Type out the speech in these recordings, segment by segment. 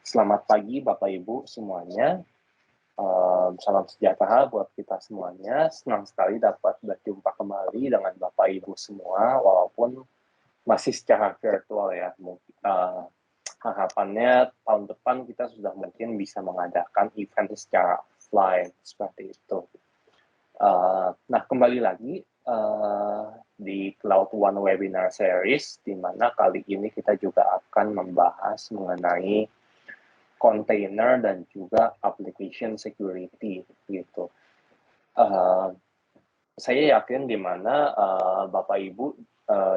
Selamat pagi Bapak Ibu semuanya. Salam sejahtera buat kita semuanya. Senang sekali dapat berjumpa kembali dengan Bapak Ibu semua, walaupun masih secara virtual ya. Harapannya tahun depan kita sudah mungkin bisa mengadakan event secara offline seperti itu. Nah, kembali lagi di Cloud One Webinar Series, di mana kali ini kita juga akan membahas mengenai container dan juga application security gitu. Saya yakin di mana Bapak Ibu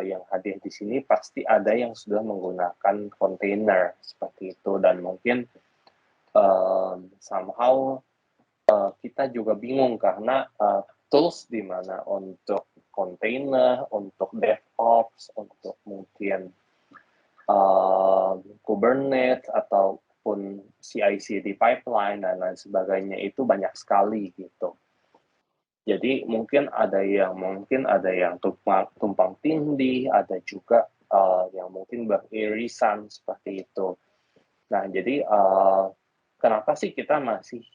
yang hadir di sini pasti ada yang sudah menggunakan container seperti itu, dan mungkin somehow kita juga bingung karena tools di mana untuk container, untuk DevOps, untuk mungkin Kubernetes ataupun CI/CD pipeline dan lain sebagainya itu banyak sekali gitu. Jadi mungkin ada yang tumpang tindih, ada juga yang mungkin beririsan seperti itu. Nah, jadi kenapa sih kita masih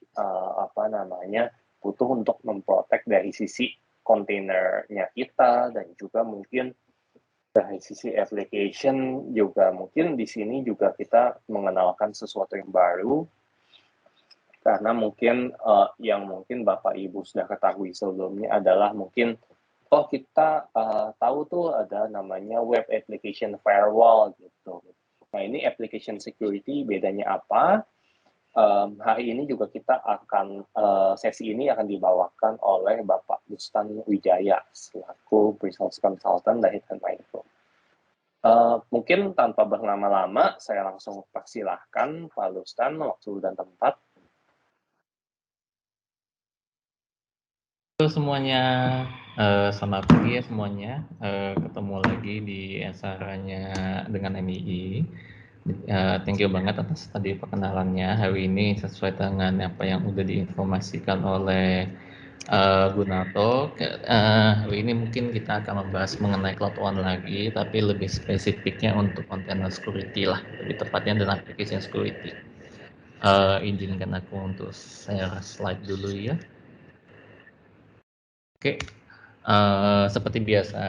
butuh untuk memprotek dari sisi kontainernya kita, dan juga mungkin dari sisi application juga mungkin di sini juga kita mengenalkan sesuatu yang baru, karena mungkin yang mungkin Bapak Ibu sudah ketahui sebelumnya adalah mungkin kita tahu tuh ada namanya web application firewall gitu. Nah, ini application security bedanya apa? Hari ini juga kita akan sesi ini akan dibawakan oleh Bapak Lustan Wijaya selaku Pre-Sales Consultant dari Trend Micro. Mungkin tanpa berlama-lama, saya langsung persilahkan Pak Lustan, waktu dan tempat. Halo semuanya, selamat pagi ya semuanya. Ketemu lagi di acaranya dengan MII. Thank you banget atas tadi perkenalannya. Hari ini sesuai dengan apa yang udah diinformasikan oleh Gunato. Hari ini mungkin kita akan membahas mengenai Cloud One lagi, tapi lebih spesifiknya untuk container security lah, lebih tepatnya dan application security. Izinkan aku untuk share slide dulu ya. Oke, seperti biasa,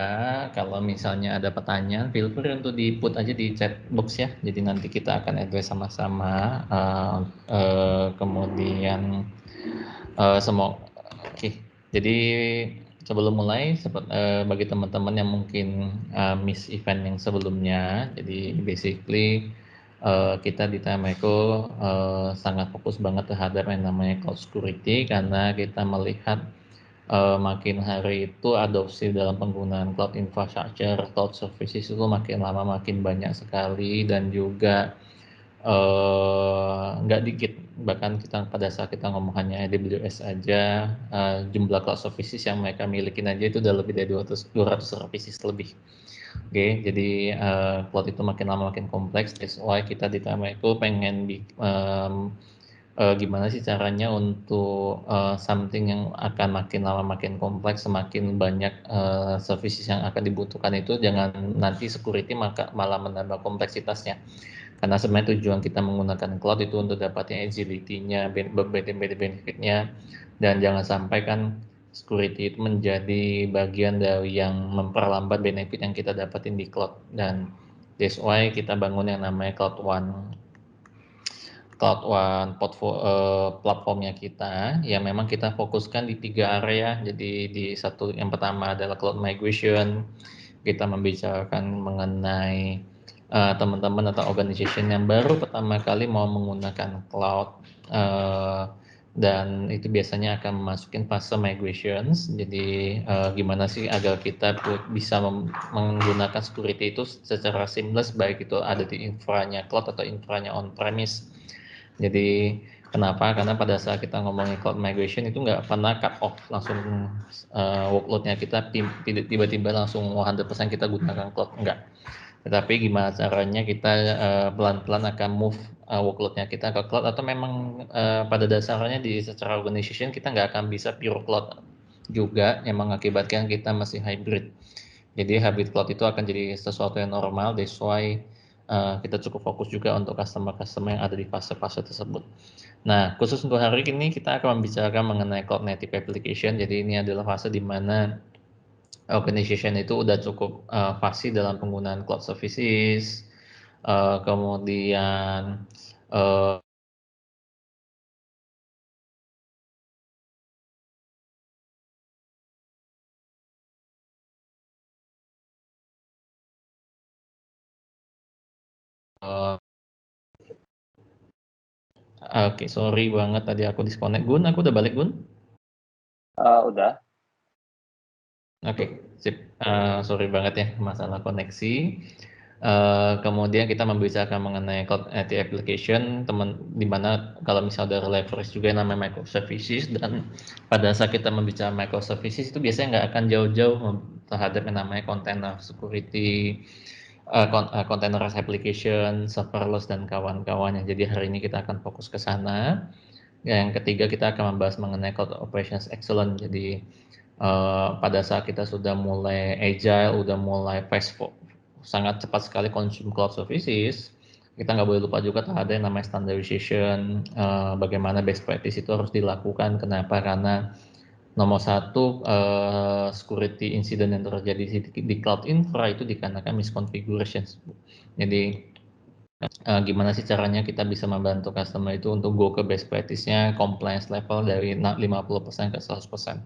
kalau misalnya ada pertanyaan, feel free untuk di-put aja di chat box ya. Jadi nanti kita akan address sama-sama. Kemudian semua, oke. Jadi sebelum mulai, bagi teman-teman yang mungkin miss event yang sebelumnya, jadi basically kita di Timeco sangat fokus banget terhadap yang namanya cloud security, karena kita melihat makin hari itu adopsi dalam penggunaan cloud infrastructure, cloud services itu makin lama makin banyak sekali, dan juga nggak dikit, bahkan kita pada saat kita ngomong hanya AWS aja, jumlah cloud services yang mereka milikin aja itu udah lebih dari 200 services lebih. Oke, jadi cloud itu makin lama makin kompleks. That's why kita di Timeco pengen gimana sih caranya untuk something yang akan makin lama makin kompleks, semakin banyak services yang akan dibutuhkan itu jangan nanti security malah menambah kompleksitasnya. Karena sebenarnya tujuan kita menggunakan cloud itu untuk dapatnya agility-nya, benefit-nya, dan jangan sampai kan security itu menjadi bagian dari yang memperlambat benefit yang kita dapatin di cloud. Dan that's why kita bangun yang namanya Cloud One platformnya kita, ya memang kita fokuskan di 3 area. Jadi yang pertama adalah cloud migration. Kita membicarakan mengenai teman-teman atau organization yang baru pertama kali mau menggunakan cloud, dan itu biasanya akan memasukin fase migrations. Jadi gimana sih agar kita bisa menggunakan security itu secara seamless, baik itu ada di infranya cloud atau infranya on-premise. Jadi kenapa? Karena pada saat kita ngomongin cloud migration itu nggak pernah cut off langsung workload-nya kita tiba-tiba langsung 100% kita gunakan cloud, enggak. Tetapi gimana caranya kita pelan-pelan akan move workload-nya kita ke cloud, atau memang pada dasarnya secara organization kita nggak akan bisa pure cloud juga, yang mengakibatkan kita masih hybrid. Jadi hybrid cloud itu akan jadi sesuatu yang normal. That's why kita cukup fokus juga untuk customer-customer yang ada di fase-fase tersebut. Nah, khusus untuk hari ini kita akan membicarakan mengenai Cloud Native Application. Jadi ini adalah fase di mana organization itu udah cukup fasih dalam penggunaan cloud services, kemudian uh, oke, sorry banget tadi aku disconnect. Gun, aku udah balik, Gun? Udah. Oke, sip. Sorry banget ya, masalah koneksi. Kemudian kita membicarakan mengenai Cloud Native Application, di mana kalau misalnya ada leverage juga yang namanya microservices, dan pada saat kita membicarakan microservices itu biasanya nggak akan jauh-jauh terhadap yang namanya container security, containerized application, serverless, dan kawan-kawannya. Jadi hari ini kita akan fokus ke sana. Yang ketiga kita akan membahas mengenai Cloud Operations Excellence. Jadi pada saat kita sudah mulai agile, udah mulai sangat cepat sekali consume cloud services, kita nggak boleh lupa juga terhadap yang namanya standardization, bagaimana best practice itu harus dilakukan. Kenapa? Karena nomor satu, security incident yang terjadi di cloud infra itu dikarenakan misconfiguration. Jadi gimana sih caranya kita bisa membantu customer itu untuk go ke best practice-nya, compliance level dari 50% ke 100%.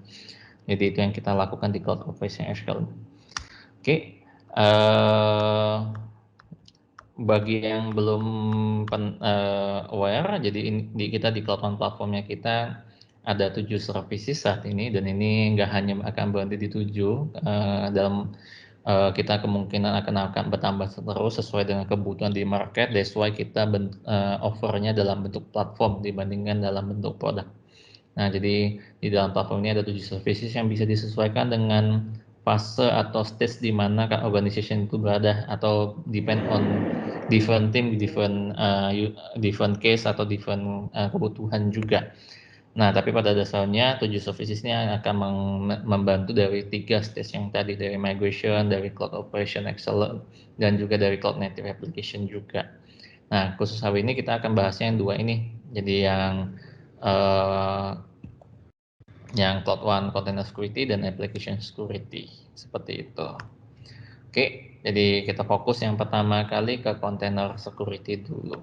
Jadi itu yang kita lakukan di Cloud Operation Excellence. Oke, bagi yang belum aware, jadi kita di Cloud One platformnya kita ada 7 services saat ini, dan ini nggak hanya akan berhenti di 7, dalam kita kemungkinan akan bertambah terus sesuai dengan kebutuhan di market. That's why kita offernya dalam bentuk platform dibandingkan dalam bentuk produk. Nah, jadi di dalam platform ini ada 7 services yang bisa disesuaikan dengan fase atau stage di mana organization itu berada, atau depend on different team, different case atau different kebutuhan juga. Nah, tapi pada dasarnya 7 services ini akan membantu dari 3 stage yang tadi, dari migration, dari cloud operation excellence, dan juga dari cloud native application juga. Nah, khusus hari ini kita akan bahasnya yang 2 ini. Jadi yang Cloud One Container Security dan Application Security, seperti itu. Oke, jadi kita fokus yang pertama kali ke Container Security dulu.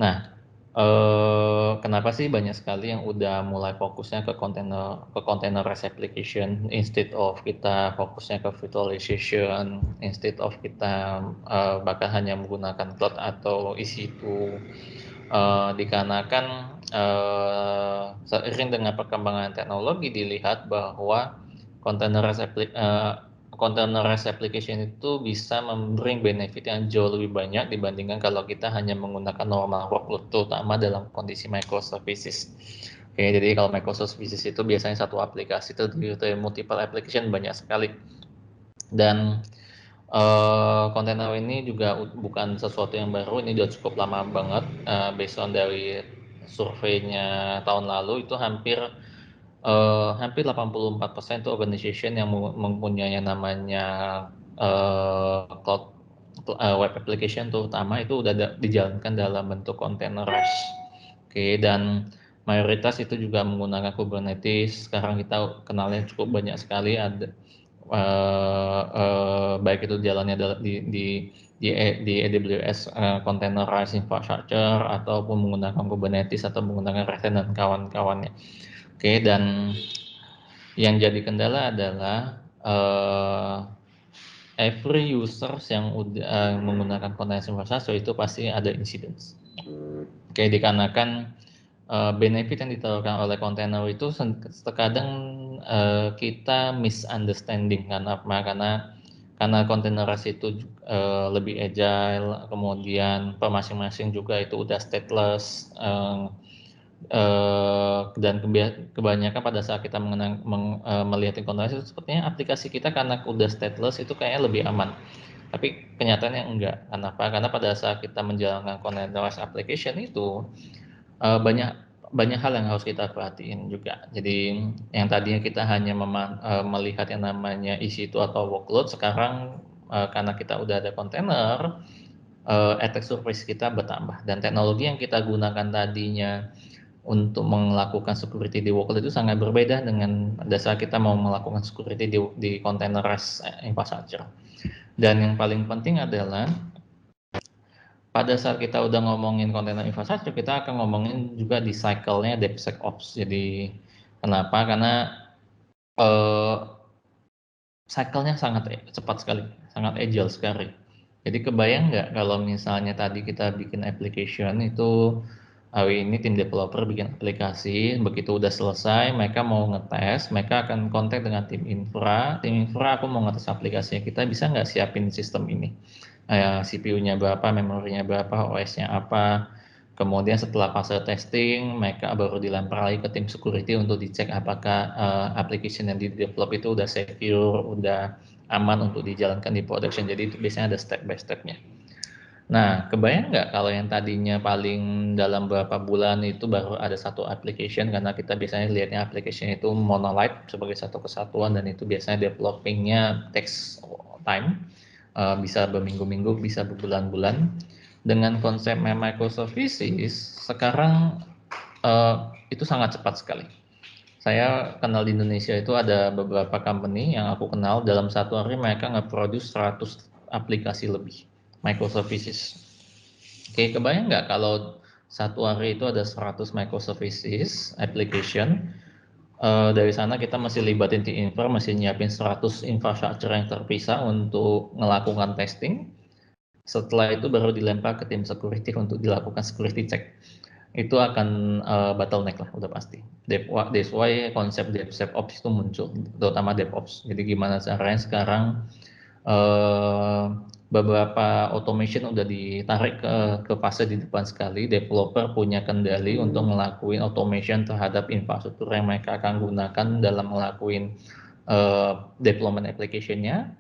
Nah, kenapa sih banyak sekali yang udah mulai fokusnya ke containerized application instead of kita fokusnya ke virtualization, instead of kita bahkan hanya menggunakan cloud atau EC2, dikarenakan seiring dengan perkembangan teknologi dilihat bahwa containerized application itu bisa memberi benefit yang jauh lebih banyak dibandingkan kalau kita hanya menggunakan normal workload, terutama dalam kondisi microservices. Oke, jadi kalau microservices itu biasanya satu aplikasi terdiri dari multiple application, banyak sekali. Dan kontainer ini juga bukan sesuatu yang baru, ini sudah cukup lama banget. Based on dari surveinya tahun lalu itu hampir 84% itu organization yang mempunyai yang namanya cloud web application terutama itu udah dijalankan dalam bentuk containerized. Oke, dan mayoritas itu juga menggunakan Kubernetes. Sekarang kita kenalnya cukup banyak sekali, ada baik itu jalannya di AWS containerized infrastructure ataupun menggunakan Kubernetes atau menggunakan Red Hat dan kawan-kawannya. Oke, dan yang jadi kendala adalah every users yang udah menggunakan containerized infrastructure itu pasti ada incidents. Oke, dikarenakan benefit yang ditawarkan oleh kontainer itu terkadang kita misunderstanding karena containerized itu lebih agile, kemudian per masing-masing juga itu udah stateless, dan kebanyakan pada saat kita melihat containerized itu sepertinya aplikasi kita karena udah stateless itu kayaknya lebih aman. Tapi kenyataannya enggak. Kenapa? Karena pada saat kita menjalankan containerized application itu banyak hal yang harus kita perhatiin juga. Jadi yang tadinya kita hanya melihat yang namanya isi itu atau workload, sekarang karena kita udah ada kontainer, attack surface kita bertambah, dan teknologi yang kita gunakan tadinya untuk melakukan security di workload itu sangat berbeda dengan dasar kita mau melakukan security di containerized infrastructure. Dan yang paling penting adalah pada saat kita udah ngomongin container infrastructure, kita akan ngomongin juga di cycle-nya DevSecOps. Jadi kenapa? Karena cycle-nya sangat cepat sekali, sangat agile sekali. Jadi kebayang nggak kalau misalnya tadi kita bikin application itu, ini tim developer bikin aplikasi, begitu udah selesai, mereka mau ngetes, mereka akan kontak dengan tim infra, aku mau ngetes aplikasinya, kita bisa nggak siapin sistem ini? CPU-nya berapa, memorinya berapa, OS-nya apa, kemudian setelah fase testing, mereka baru dilempar lagi ke tim security untuk dicek apakah application yang di-develop itu udah secure, udah aman untuk dijalankan di production. Jadi itu biasanya ada step by step-nya. Nah, kebayang nggak kalau yang tadinya paling dalam beberapa bulan itu baru ada satu application, karena kita biasanya lihatnya application itu monolith sebagai satu kesatuan, dan itu biasanya developing-nya takes time, bisa berminggu-minggu, bisa berbulan-bulan. Dengan konsep microservices, sekarang itu sangat cepat sekali. Saya kenal di Indonesia itu ada beberapa company yang aku kenal, dalam satu hari mereka nge-produce 100 aplikasi lebih microservices. Oke, kebayang nggak kalau satu hari itu ada 100 microservices application, dari sana kita masih libatin tim infra, masih nyiapin 100 infrastructure yang terpisah untuk melakukan testing. Setelah itu baru dilempar ke tim security untuk dilakukan security check. Itu akan bottleneck lah, udah pasti. That's why konsep DevSecOps itu muncul, terutama DevOps. Jadi gimana caranya sekarang beberapa automation udah ditarik ke fase di depan sekali. Developer punya kendali untuk ngelakuin automation terhadap infrastruktur yang mereka akan gunakan dalam ngelakuin development application-nya.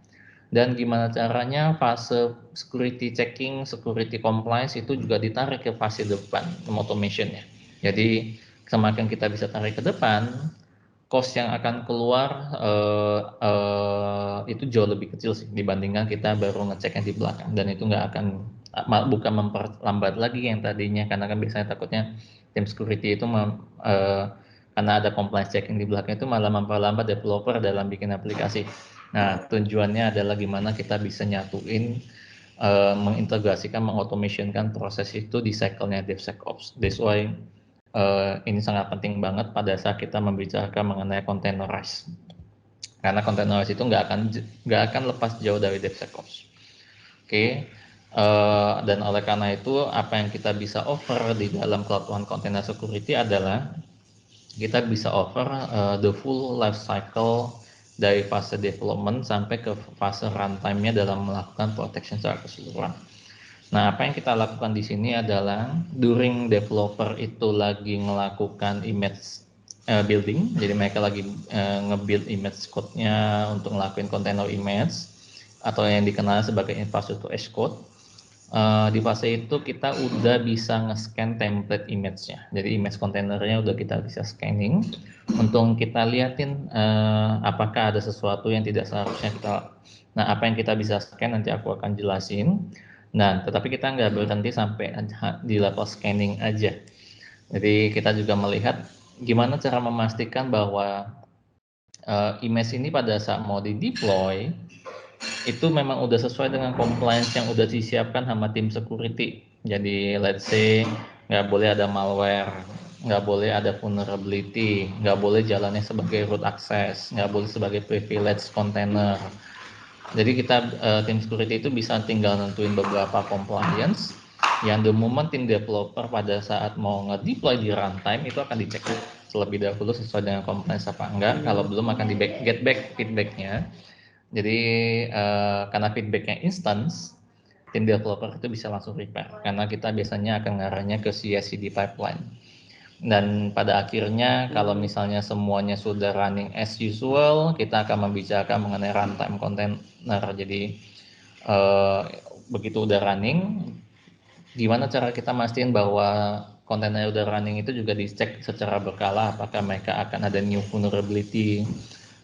Dan gimana caranya fase security checking, security compliance itu juga ditarik ke fase depan automation-nya. Jadi semakin kita bisa tarik ke depan, cost yang akan keluar itu jauh lebih kecil sih dibandingkan kita baru ngeceknya di belakang, dan itu nggak akan bukan memperlambat lagi yang tadinya, karena kan biasanya takutnya tim security itu karena ada compliance checking di belakang itu malah memperlambat developer dalam bikin aplikasi. Nah, tujuannya adalah gimana kita bisa nyatuin, mengintegrasikan, mengautomationkan proses itu di cycle-nya DevSecOps. That's why ini sangat penting banget pada saat kita membicarakan mengenai containerized. Karena containerized itu nggak akan lepas jauh dari DevSecOps. Oke. Dan oleh karena itu apa yang kita bisa offer di dalam Cloud One Container Security adalah kita bisa offer the full life cycle dari fase development sampai ke fase runtime-nya dalam melakukan protection secara keseluruhan. Nah, apa yang kita lakukan di sini adalah during developer itu lagi melakukan image building, jadi mereka lagi nge-build image code-nya untuk ngelakuin container image atau yang dikenal sebagai infrastructure as code. Di fase itu kita udah bisa nge-scan template image-nya. Jadi image kontainernya udah kita bisa scanning untuk kita liatin apakah ada sesuatu yang tidak seharusnya kita. Nah, apa yang kita bisa scan nanti aku akan jelasin. Nah, tetapi kita nggak berhenti sampai di level scanning aja. Jadi kita juga melihat gimana cara memastikan bahwa image ini pada saat mau di-deploy itu memang udah sesuai dengan compliance yang udah disiapkan sama tim security. Jadi let's say nggak boleh ada malware, nggak boleh ada vulnerability, nggak boleh jalannya sebagai root access, nggak boleh sebagai privilege container. Jadi kita tim security itu bisa tinggal nentuin beberapa compliance yang the moment tim developer pada saat mau nge-deploy di runtime itu akan dicek terlebih dahulu sesuai dengan compliance apa enggak. Kalau belum akan get back feedbacknya. Jadi karena feedbacknya instance, tim developer itu bisa langsung repair karena kita biasanya akan ngarahnya ke CI/CD pipeline. Dan pada akhirnya kalau misalnya semuanya sudah running as usual, kita akan membicarakan mengenai runtime container. Jadi begitu udah running, gimana cara kita mastiin bahwa kontainer udah running itu juga dicek secara berkala apakah mereka akan ada new vulnerability,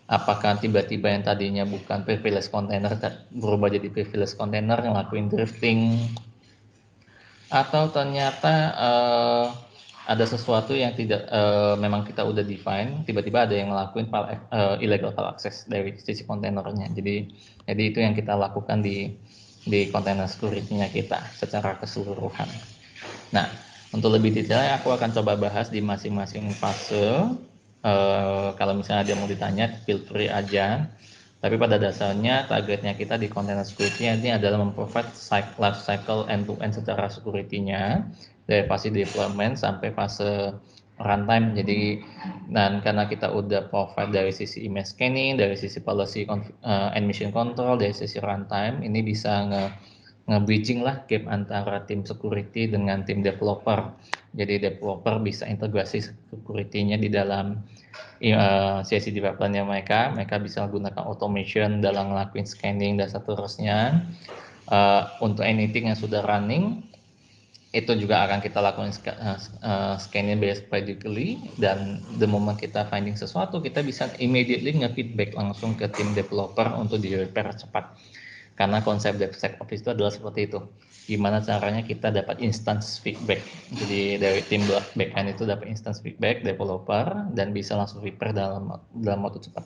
Apakah tiba-tiba yang tadinya bukan privilege container berubah jadi privilege container ngelakuin drifting, atau ternyata ada sesuatu yang tidak memang kita udah define, tiba-tiba ada yang ngelakuin illegal file access dari sisi kontainernya. Jadi itu yang kita lakukan di container security-nya kita secara keseluruhan. Nah, untuk lebih detailnya aku akan coba bahas di masing-masing fase. Kalau misalnya ada mau ditanya, feel free aja. Tapi pada dasarnya targetnya kita di container security ini adalah memprovide life cycle end-to-end secara security-nya dari fase deployment sampai fase runtime. Jadi, dan karena kita udah provide dari sisi image scanning, dari sisi policy and mission control, dari sisi runtime, ini bisa nge-bridging lah gap antara tim security dengan tim developer. Jadi developer bisa integrasi security-nya di dalam CI/CD pipeline-nya mereka bisa gunakan automation dalam ngelakuin scanning dan seterusnya. Untuk anything yang sudah running, itu juga akan kita lakukan scanning periodically, dan the moment kita finding sesuatu, kita bisa immediately nge-feedback langsung ke tim developer untuk di-repair cepat. Karena konsep DevSecOps itu adalah seperti itu. Gimana caranya kita dapat instance feedback. Jadi dari tim backend itu dapat instance feedback developer dan bisa langsung repair dalam waktu cepat.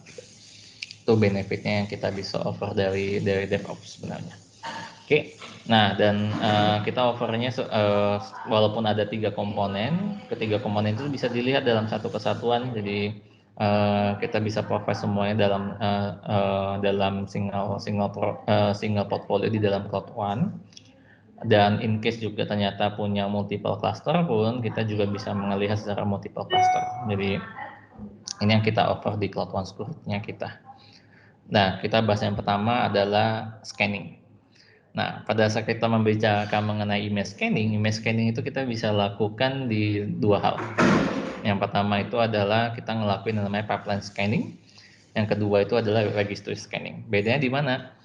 Itu benefitnya yang kita bisa offer dari DevOps sebenarnya. Oke, nah dan kita offernya walaupun ada 3 komponen, ketiga komponen itu bisa dilihat dalam satu kesatuan. Jadi kita bisa provide semuanya dalam single portfolio di dalam Cloud One. Dan in case juga ternyata punya multiple cluster pun, kita juga bisa melihat secara multiple cluster. Jadi ini yang kita offer di Cloud One Security-nya kita. Nah, kita bahas yang pertama adalah scanning. Nah, pada saat kita membicarakan mengenai image scanning itu kita bisa lakukan di dua hal. Yang pertama itu adalah kita ngelakuin yang namanya pipeline scanning. Yang kedua itu adalah registry scanning. Bedanya di mana?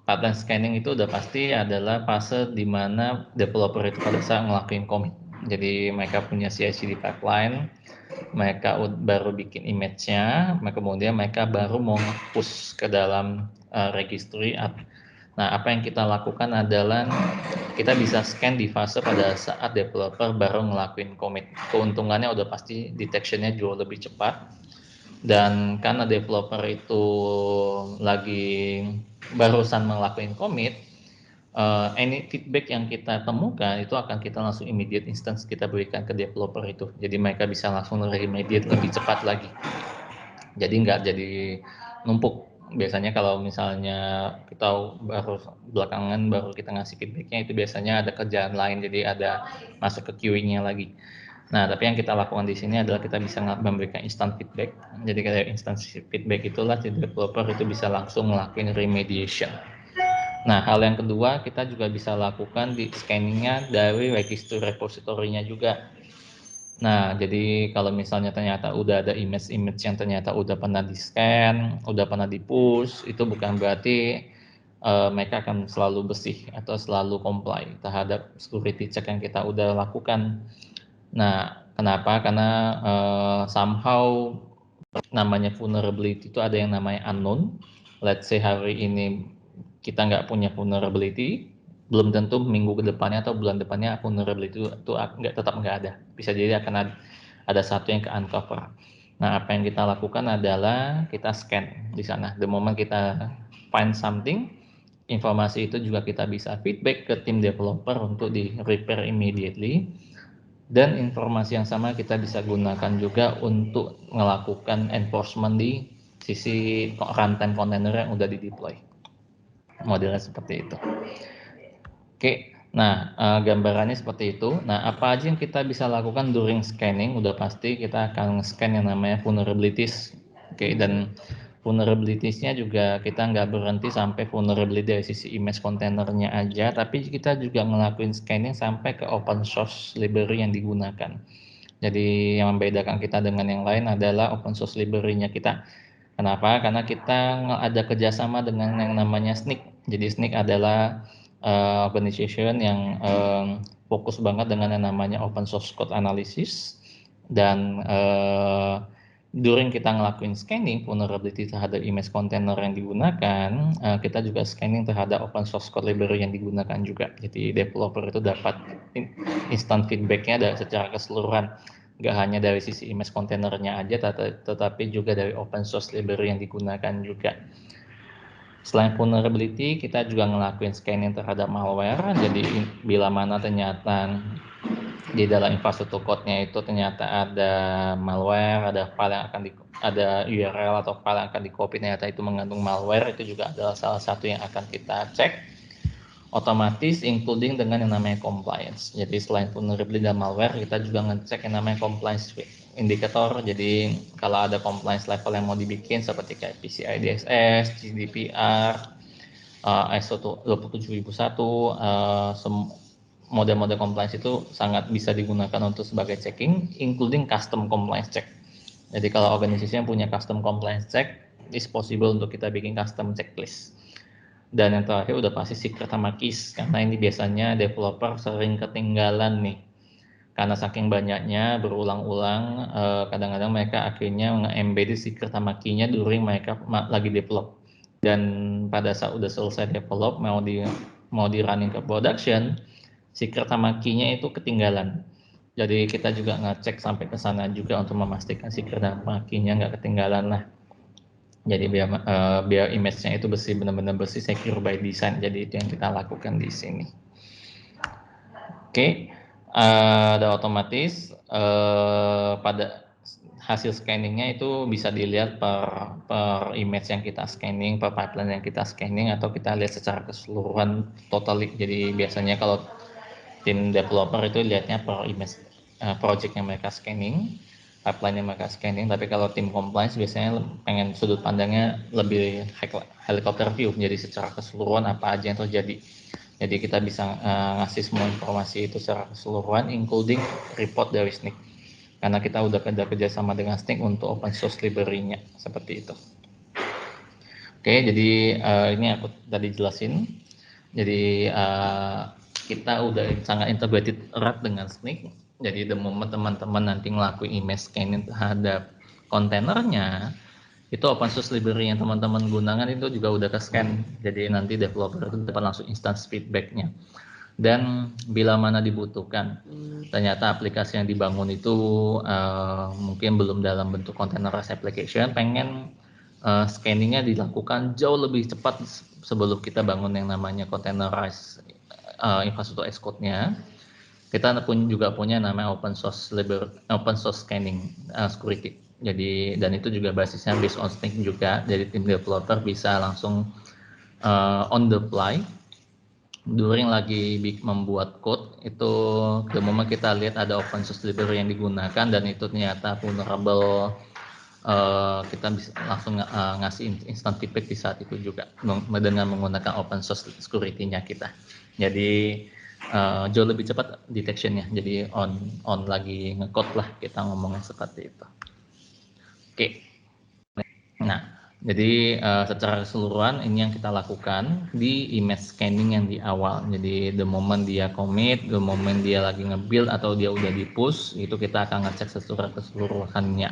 Pipeline scanning itu udah pasti adalah fase di mana developer itu pada saat ngelakuin commit. Jadi mereka punya CI/CD pipeline, mereka baru bikin image-nya, kemudian mereka baru mau push ke dalam registry. Nah, apa yang kita lakukan adalah kita bisa scan di fase pada saat developer baru ngelakuin commit. Keuntungannya udah pasti detection-nya jauh lebih cepat. Dan karena developer itu lagi barusan ngelakuin commit, any feedback yang kita temukan itu akan kita langsung immediate instance kita berikan ke developer itu. Jadi mereka bisa langsung remediate lebih cepat lagi. Jadi nggak jadi numpuk. Biasanya kalau misalnya kita belakangan baru kita ngasih feedbacknya, itu biasanya ada kerjaan lain, jadi ada masuk ke queuing-nya lagi. Nah, tapi yang kita lakukan di sini adalah kita bisa memberikan instant feedback. Jadi kayak instant feedback itulah si developer itu bisa langsung ngelakuin remediation. Nah, hal yang kedua kita juga bisa lakukan di scanningnya dari registry repository-nya juga. Nah, jadi kalau misalnya ternyata udah ada image yang ternyata udah pernah di-scan, udah pernah di-push, itu bukan berarti mereka akan selalu bersih atau selalu comply terhadap security check yang kita udah lakukan. Nah, kenapa? Karena somehow namanya vulnerability itu ada yang namanya unknown. Let's say hari ini kita nggak punya vulnerability, belum tentu minggu ke depannya atau bulan depannya vulnerability itu tetap nggak ada. Bisa jadi akan ada satu yang ke uncover. Nah, apa yang kita lakukan adalah kita scan di sana. The moment kita find something, informasi itu juga kita bisa feedback ke tim developer untuk di repair immediately. Dan informasi yang sama kita bisa gunakan juga untuk melakukan enforcement di sisi runtime container yang udah di-deploy. Modelnya seperti itu. Oke, nah gambarannya seperti itu. Nah, apa aja yang kita bisa lakukan during scanning? Udah pasti kita akan scan yang namanya vulnerabilities. Oke, dan vulnerabilities-nya juga kita nggak berhenti sampai vulnerability dari sisi image containernya aja, tapi kita juga ngelakuin scanning sampai ke open source library yang digunakan. Jadi yang membedakan kita dengan yang lain adalah open source library-nya kita. Kenapa? Karena kita ada kerjasama dengan yang namanya SNCC. Jadi SNCC adalah organization yang fokus banget dengan yang namanya open source code analysis, dan during kita ngelakuin scanning vulnerability terhadap image container yang digunakan, kita juga scanning terhadap open source code library yang digunakan juga. Jadi developer itu dapat instant feedback-nya secara keseluruhan, nggak hanya dari sisi image containernya aja, tetapi juga dari open source library yang digunakan juga. Selain vulnerability, kita juga ngelakuin scanning terhadap malware. Jadi bila mana ternyata di dalam infrastruktur code-nya itu ternyata ada malware, ada file yang akan ada URL atau file yang akan di-copy ternyata itu mengandung malware, itu juga adalah salah satu yang akan kita cek otomatis, including dengan yang namanya compliance. Jadi selain vulnerability dan malware, kita juga ngecek yang namanya compliance indicator. Jadi kalau ada compliance level yang mau dibikin seperti kayak PCI DSS, GDPR, ISO 27001, model-model compliance itu sangat bisa digunakan untuk sebagai checking, including custom compliance check. Jadi kalau organisasi yang punya custom compliance check, is possible untuk kita bikin custom checklist. Dan yang terakhir udah pasti secret sama keys, karena ini biasanya developer sering ketinggalan nih. Karena saking banyaknya berulang-ulang, kadang-kadang mereka akhirnya nge-embed secret sama key-nya during mereka lagi develop. Dan pada saat udah selesai develop, mau di running ke production, secret sama key-nya itu ketinggalan. Jadi kita juga ngecek sampai ke sana juga untuk memastikan secret sama key-nya nggak ketinggalan lah. Jadi biar image-nya itu bersih, benar-benar bersih, secure by design. Jadi itu yang kita lakukan di sini. Oke, ada otomatis pada hasil scanningnya itu bisa dilihat per image yang kita scanning, per pipeline yang kita scanning, atau kita lihat secara keseluruhan totally. Jadi biasanya kalau tim developer itu lihatnya per image project yang mereka scanning, pipeline yang mereka scanning. Tapi kalau tim compliance biasanya pengen sudut pandangnya lebih helicopter view, jadi secara keseluruhan apa aja yang terjadi. Jadi kita bisa ngasih semua informasi itu secara keseluruhan, including report dari SNCC. Karena kita udah kerja sama dengan SNCC untuk open source library-nya, seperti itu. Oke, jadi ini aku tadi jelasin. Jadi kita udah sangat integrated erat dengan SNCC. Jadi the moment teman-teman nanti ngelakuin image scanning terhadap kontainernya, itu open source library yang teman-teman gunakan itu juga udah ke scan. Jadi nanti developer itu dapat langsung instant feedback-nya. Dan bila mana dibutuhkan, ternyata aplikasi yang dibangun itu mungkin belum dalam bentuk containerized application, pengen scanningnya dilakukan jauh lebih cepat sebelum kita bangun yang namanya containerized infrastruktur as code-nya. Kita pun juga punya namanya open source scanning security. Jadi dan itu juga basisnya based on SNCC juga. Jadi tim developer bisa langsung on the fly during lagi membuat code itu, the moment kita lihat ada open source library yang digunakan dan itu ternyata vulnerable, kita bisa langsung ngasih instant feedback di saat itu juga dengan menggunakan open source security-nya kita. Jadi jauh lebih cepat detection-nya. Jadi on lagi nge-code lah kita ngomongnya seperti itu. Oke. Nah, jadi secara keseluruhan ini yang kita lakukan di image scanning yang di awal. Jadi the moment dia commit, the moment dia lagi nge-build atau dia udah di-push, itu kita akan ngecek secara keseluruhannya.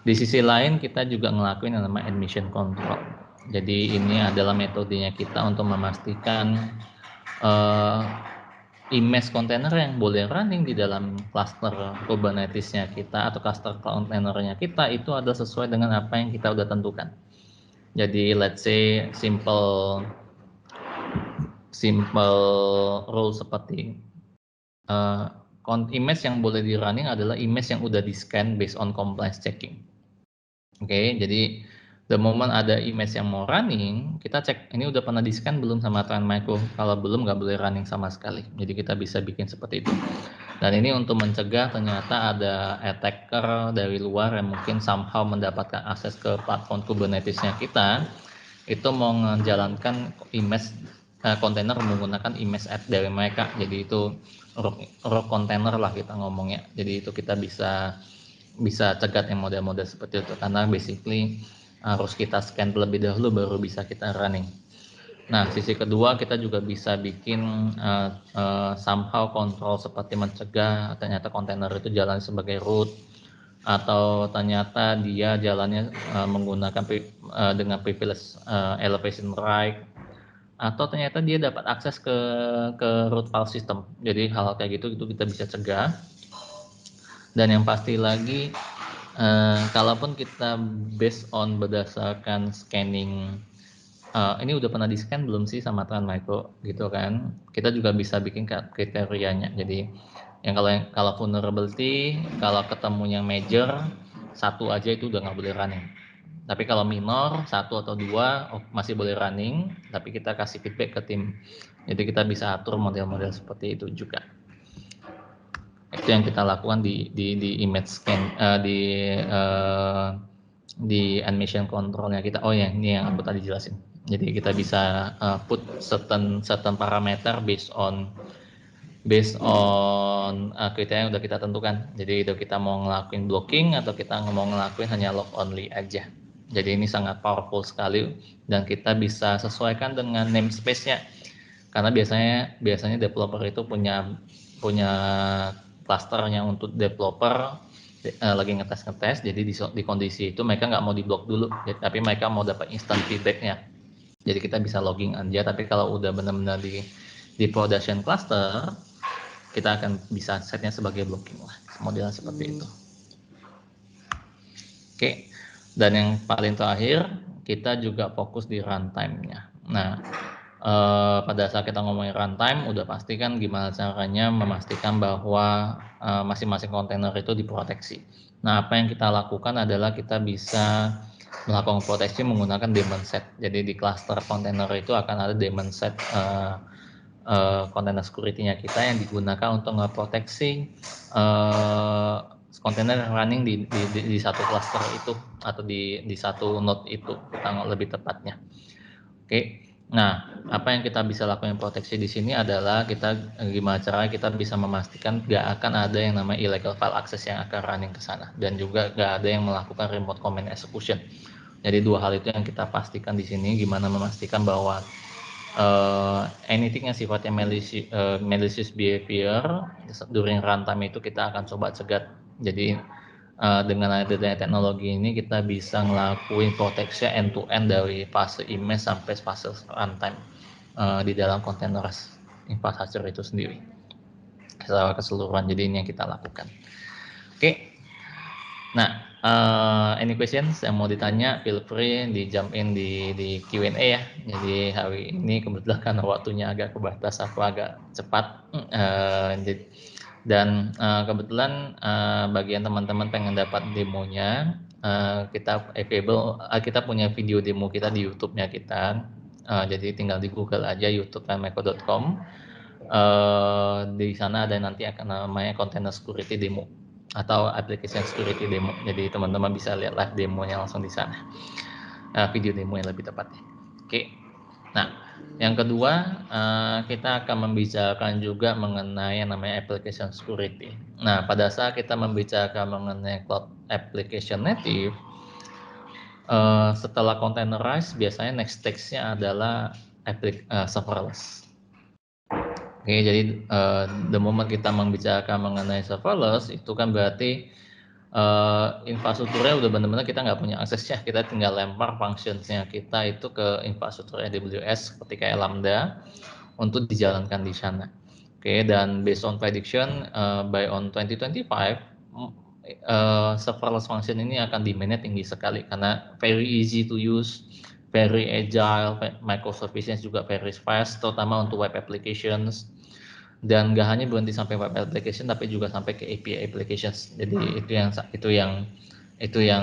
Di sisi lain kita juga ngelakuin yang namanya admission control. Jadi ini adalah metodenya kita untuk memastikan image container yang boleh running di dalam cluster Kubernetes-nya kita atau cluster containernya kita itu adalah sesuai dengan apa yang kita udah tentukan. Jadi let's say simple rule seperti image yang boleh di running adalah image yang udah di scan based on compliance checking. Oke, jadi the moment ada image yang mau running, kita cek ini udah pernah di scan belum sama Trend Micro. Kalau belum nggak boleh running sama sekali. Jadi kita bisa bikin seperti itu. Dan ini untuk mencegah ternyata ada attacker dari luar yang mungkin somehow mendapatkan akses ke platform Kubernetes-nya kita, itu mau menjalankan image kontainer menggunakan image add dari mereka. Jadi itu raw container lah kita ngomongnya. Jadi itu kita bisa cegat yang model-model seperti itu karena basically harus kita scan terlebih dahulu baru bisa kita running. Nah, sisi kedua kita juga bisa bikin somehow control seperti mencegah ternyata kontainer itu jalan sebagai root atau ternyata dia jalannya menggunakan dengan privilege elevation right, atau ternyata dia dapat akses ke root file system. Jadi hal kayak gitu itu kita bisa cegah. Dan yang pasti lagi, kalaupun kita based on berdasarkan scanning, ini udah pernah di scan belum sih sama Trend Micro gitu kan, kita juga bisa bikin kriterianya. Jadi kalau vulnerability, kalau ketemu yang major, satu aja itu udah nggak boleh running. Tapi kalau minor, satu atau dua masih boleh running, tapi kita kasih feedback ke tim. Jadi kita bisa atur model-model seperti itu juga. Itu yang kita lakukan di image scan, di animation controlnya kita. Oh ya, ini yang aku tadi jelasin. Jadi kita bisa put certain parameter based on kriteria yang udah kita tentukan. Jadi itu kita mau ngelakuin blocking atau kita mau ngelakuin hanya log only aja. Jadi ini sangat powerful sekali dan kita bisa sesuaikan dengan namespace-nya. Karena biasanya developer itu punya clusternya untuk developer lagi ngetes, jadi di kondisi itu mereka nggak mau diblok dulu, tapi mereka mau dapat instant feedbacknya. Jadi kita bisa logging aja, tapi kalau udah benar-benar di production cluster, kita akan bisa setnya sebagai blocking lah, modelnya seperti itu. Oke, dan yang paling terakhir kita juga fokus di runtime-nya. Nah, pada saat kita ngomongin runtime, udah pasti kan gimana caranya memastikan bahwa masing-masing kontainer itu diproteksi. Nah, apa yang kita lakukan adalah kita bisa melakukan proteksi menggunakan daemon set. Jadi di cluster kontainer itu akan ada daemon set kontainer security-nya kita yang digunakan untuk ngeproteksi kontainer running di satu cluster itu atau di satu node itu, kita lebih tepatnya. Oke. Nah, apa yang kita bisa lakukan proteksi di sini adalah kita gimana cara kita bisa memastikan gak akan ada yang namanya illegal file access yang akan running ke sana, dan juga gak ada yang melakukan remote command execution. Jadi dua hal itu yang kita pastikan di sini, gimana memastikan bahwa anything yang sifatnya malicious behavior during runtime itu kita akan coba cegat. Jadi dengan adanya teknologi ini kita bisa ngelakuin proteksi end to end dari fase image sampai fase runtime di dalam kontainer infrastruktur itu sendiri secara keseluruhan. Jadi ini yang kita lakukan. Oke. Nah, any questions yang mau ditanya, feel free di jump in di Q&A ya. Jadi hari ini kebetulan karena waktunya agak kebatas, aku agak cepat. Dan kebetulan bagian teman-teman pengen dapat demonya, kita available, kita punya video demo kita di YouTube-nya kita. Jadi tinggal di Google aja youtube.meko.com. Di sana ada nanti akan namanya container security demo atau application security demo. Jadi teman-teman bisa lihat live demonya langsung di sana. Video demo yang lebih tepatnya. Oke. Nah, yang kedua kita akan membicarakan juga mengenai yang namanya application security. Nah, pada saat kita membicarakan mengenai cloud application native, setelah containerized biasanya next stage-nya adalah serverless. Oke, jadi the moment kita membicarakan mengenai serverless itu kan berarti infrastrukturnya udah benar-benar kita nggak punya aksesnya, kita tinggal lempar functionsnya kita itu ke infrastruktur AWS seperti kayak Lambda untuk dijalankan di sana. Oke, dan based on prediction by on 2025 serverless function ini akan demand-nya tinggi sekali karena very easy to use, very agile, microservices juga very fast, terutama untuk web applications. Dan gak hanya berhenti sampai web application tapi juga sampai ke API applications. Jadi itu yang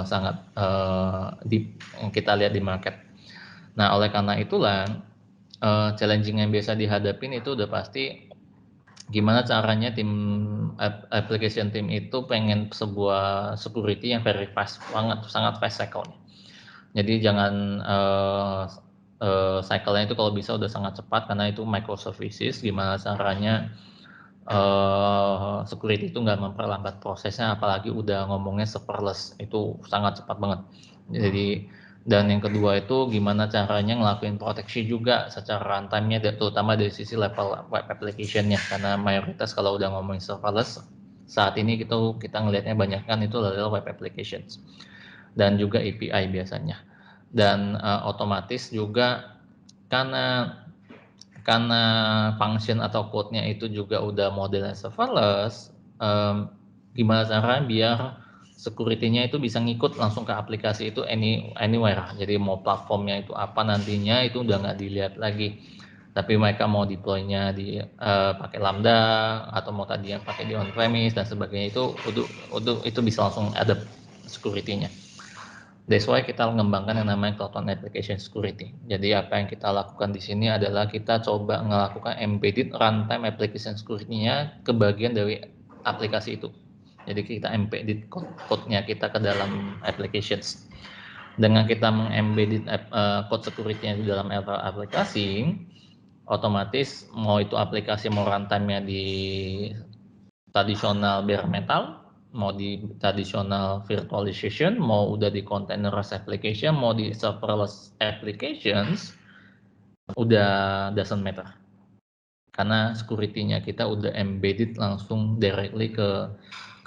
sangat deep yang kita lihat di market. Nah, oleh karena itulah challenging yang biasa dihadapin itu udah pasti gimana caranya tim application team itu pengen sebuah security yang very fast banget, sangat fast cycle-nya. Jadi jangan cycle-nya itu kalau bisa udah sangat cepat karena itu microservices, gimana caranya security itu nggak memperlambat prosesnya, apalagi udah ngomongnya serverless itu sangat cepat banget. Jadi dan yang kedua itu gimana caranya ngelakuin proteksi juga secara runtime-nya, terutama dari sisi level web application-nya, karena mayoritas kalau udah ngomongin serverless saat ini kita ngelihatnya banyak kan itu adalah web applications dan juga API biasanya. Dan otomatis juga karena function atau code-nya itu juga udah modelnya serverless, gimana caranya biar security-nya itu bisa ngikut langsung ke aplikasi itu anywhere. Jadi mau platformnya itu apa nantinya itu udah nggak dilihat lagi. Tapi mereka mau deploy-nya di pakai Lambda atau mau tadi yang pakai di on-premise dan sebagainya itu bisa langsung ada security-nya. That's why kita mengembangkan yang namanya Cloud One Application Security. Jadi apa yang kita lakukan di sini adalah kita coba melakukan embedded runtime application security-nya ke bagian dari aplikasi itu. Jadi kita embedded code-nya kita ke dalam applications. Dengan kita mengembedded code security-nya di dalam aplikasi, otomatis mau itu aplikasi mau runtime-nya di tradisional bare metal, mau di traditional virtualization, mau udah di containerized application, mau di serverless applications, udah doesn't matter. Karena security-nya kita udah embedded langsung directly ke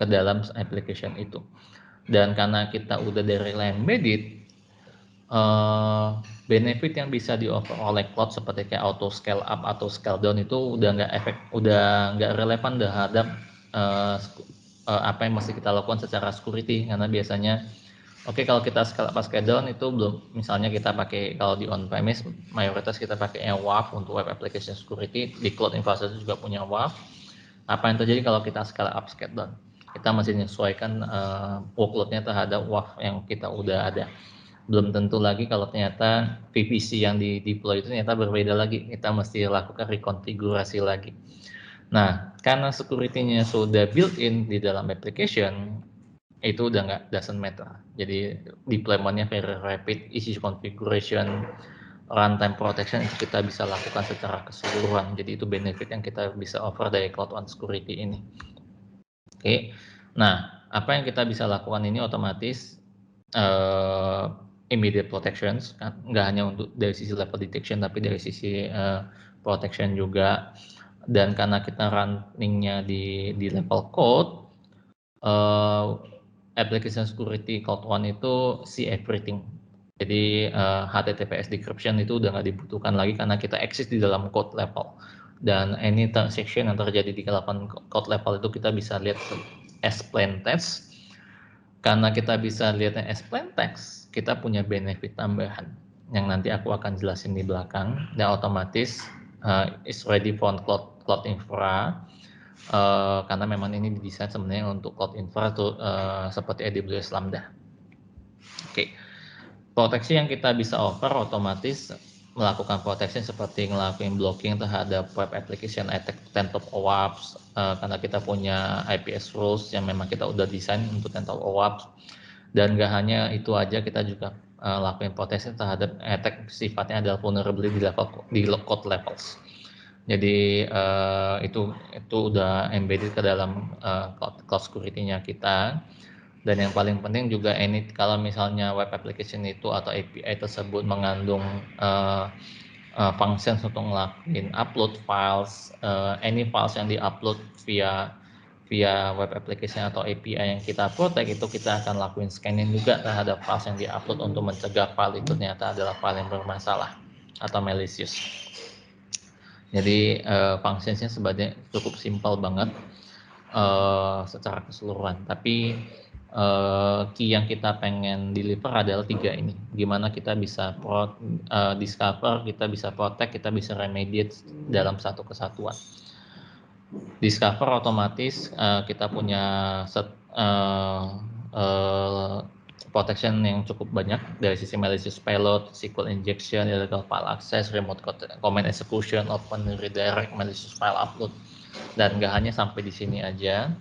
dalam application itu. Dan karena kita udah directly embedded, benefit yang bisa di-offer oleh cloud seperti kayak auto scale up atau scale down itu udah nggak relevan terhadap apa yang mesti kita lakukan secara security, karena biasanya kalau kita scale up scale down itu belum, misalnya kita pakai kalau di on premise mayoritas kita pakai WAF untuk web application security, di cloud infrastructure juga punya WAF. Apa yang terjadi kalau kita scale up scale down? Kita masih menyesuaikan workload-nya terhadap WAF yang kita udah ada. Belum tentu lagi kalau ternyata VPC yang di deploy itu ternyata berbeda lagi, kita mesti lakukan rekonfigurasi lagi. Nah, karena security-nya sudah built-in di dalam application, itu udah nggak doesn't matter. Jadi deployment-nya very rapid, easy configuration, runtime protection itu kita bisa lakukan secara keseluruhan. Jadi itu benefit yang kita bisa offer dari Cloud One Security ini. Oke, nah apa yang kita bisa lakukan ini otomatis immediate protections, nggak hanya untuk dari sisi level detection tapi dari sisi protection juga. Dan karena kita runningnya di level code, application security Cloud One itu see everything. Jadi HTTPS decryption itu udah nggak dibutuhkan lagi karena kita exist di dalam code level. Dan any transaction yang terjadi di dalam code level itu kita bisa lihat as plain text. Karena kita bisa lihatnya as plain text, kita punya benefit tambahan yang nanti aku akan jelasin di belakang. Dan otomatis is ready for cloud infra, karena memang ini didesain sebenarnya untuk cloud infra tuh, seperti AWS Lambda. Oke. Proteksi yang kita bisa offer otomatis melakukan protection seperti ngelakuin blocking terhadap web application attack 10 top OAuth, karena kita punya IPS rules yang memang kita udah desain untuk 10 top OAuth. Dan gak hanya itu aja, kita juga lakuin protection terhadap attack sifatnya adalah vulnerability di code levels. Jadi itu udah embedded ke dalam cloud security-nya kita. Dan yang paling penting juga kalau misalnya web application itu atau API tersebut mengandung functions untuk ngelakuin upload files, any files yang diupload via web application atau API yang kita protect, itu kita akan lakuin scanning juga terhadap files yang diupload untuk mencegah file itu ternyata adalah file yang bermasalah atau malicious. Jadi functionsnya sebenarnya cukup simpel banget secara keseluruhan, tapi key yang kita pengen deliver adalah 3 ini. Gimana kita bisa discover, kita bisa protect, kita bisa remediate dalam satu kesatuan. Discover otomatis kita punya protection yang cukup banyak dari sisi malicious payload, SQL injection, illegal file access, remote command execution, open redirect, malicious file upload. Dan nggak hanya sampai di sini aja.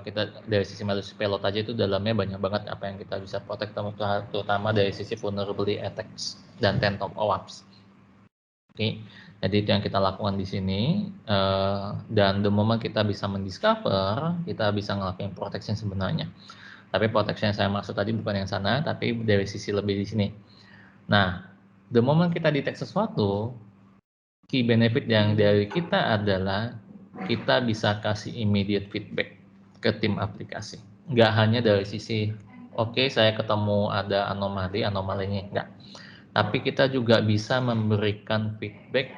Kita dari sisi malicious payload aja itu dalamnya banyak banget apa yang kita bisa protect, terutama dari sisi vulnerability attacks dan 10 top OAuth. Oke, jadi itu yang kita lakukan di sini. Dan the moment kita bisa mendiscover, kita bisa ngelakuin protection sebenarnya. Tapi protection yang saya maksud tadi bukan yang sana, tapi dari sisi lebih di sini. Nah, the moment kita detect sesuatu, key benefit yang dari kita adalah kita bisa kasih immediate feedback ke tim aplikasi. Nggak hanya dari sisi, oke, saya ketemu ada anomalinya, enggak. Tapi kita juga bisa memberikan feedback,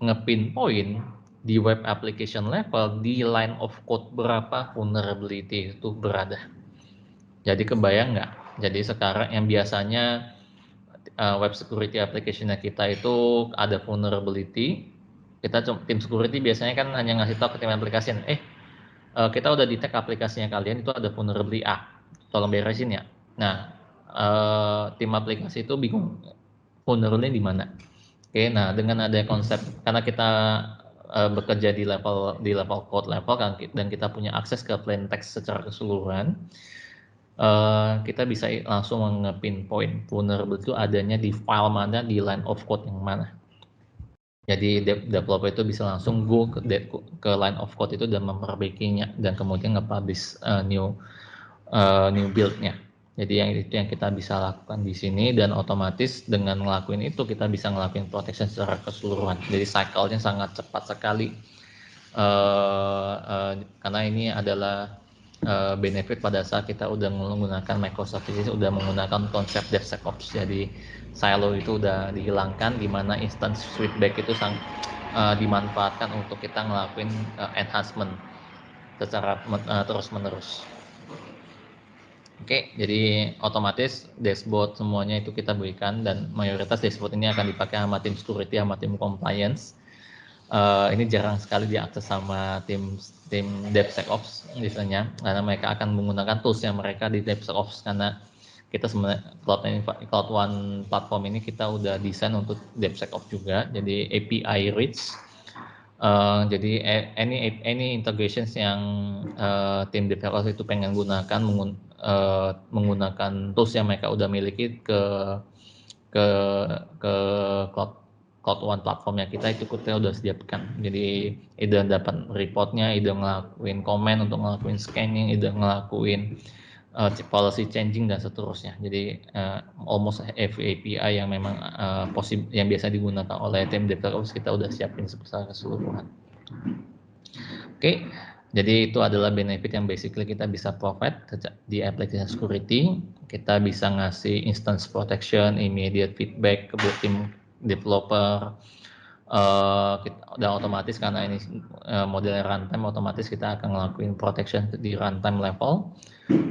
nge-pinpoint di web application level, di line of code berapa vulnerability itu berada. Jadi kebayang nggak? Jadi sekarang yang biasanya web security application-nya kita itu ada vulnerability, kita tim security biasanya kan hanya ngasih tahu ke tim aplikasi, kita udah detect aplikasinya kalian itu ada vulnerability A, tolong beresin ya. Nah, tim aplikasi itu bingung vulnerability di mana. Oke, nah dengan ada konsep, karena kita bekerja di level code level kan, dan kita punya akses ke plain text secara keseluruhan, kita bisa langsung nge-pinpoint vulnerability itu adanya di file mana, di line of code yang mana. Jadi developer itu bisa langsung go ke line of code itu dan memperbaikinya, dan kemudian nge-publish new build-nya. Jadi itu yang kita bisa lakukan di sini, dan otomatis dengan ngelakuin itu kita bisa ngelakuin protection secara keseluruhan. Jadi cycle-nya sangat cepat sekali, karena ini adalah benefit pada saat kita udah menggunakan Microsoft ini, udah menggunakan konsep DevSecOps. Jadi silo itu udah dihilangkan, di mana instance feedback itu dimanfaatkan untuk kita ngelakuin enhancement secara terus-menerus. Oke, jadi otomatis dashboard semuanya itu kita berikan, dan mayoritas dashboard ini akan dipakai sama tim security, sama tim compliance. Ini jarang sekali diakses sama tim DevSecOps biasanya, karena mereka akan menggunakan tools yang mereka di DevSecOps, karena kita sebenarnya Cloud One platform ini kita udah desain untuk DevSecOps juga, jadi API rich. Jadi any integrations yang tim developers itu pengen gunakan menggunakan tools yang mereka udah miliki ke Cloud One platformnya kita udah siapkan. Jadi either dapat reportnya, either ngelakuin komen untuk ngelakuin scanning, either ngelakuin policy changing dan seterusnya. Jadi almost every API yang memang yang biasa digunakan oleh tim developers kita udah siapin secara keseluruhan. Oke, jadi itu adalah benefit yang basically kita bisa provide di application security. Kita bisa ngasih instance protection, immediate feedback ke tim developer, dan otomatis karena ini modelnya runtime, otomatis kita akan ngelakuin protection di runtime level,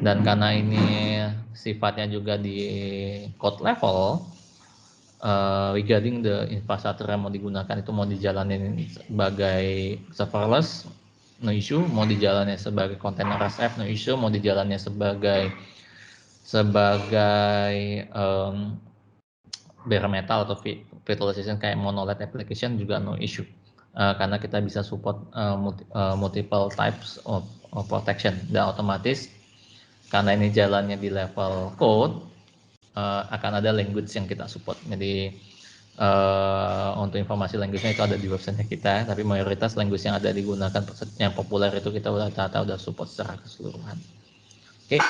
dan karena ini sifatnya juga di code level, regarding the infrastructure yang mau digunakan itu mau dijalanin sebagai serverless, no issue, mau dijalannya sebagai container RSF, no issue, mau dijalannya sebagai bare metal atau virtualization kayak monolith application juga no issue, karena kita bisa support multiple types of protection, dan otomatis karena ini jalannya di level code, akan ada language yang kita support. Jadi untuk informasi language-nya itu ada di website kita, tapi mayoritas language yang ada digunakan yang populer itu kita udah support secara keseluruhan. Oke.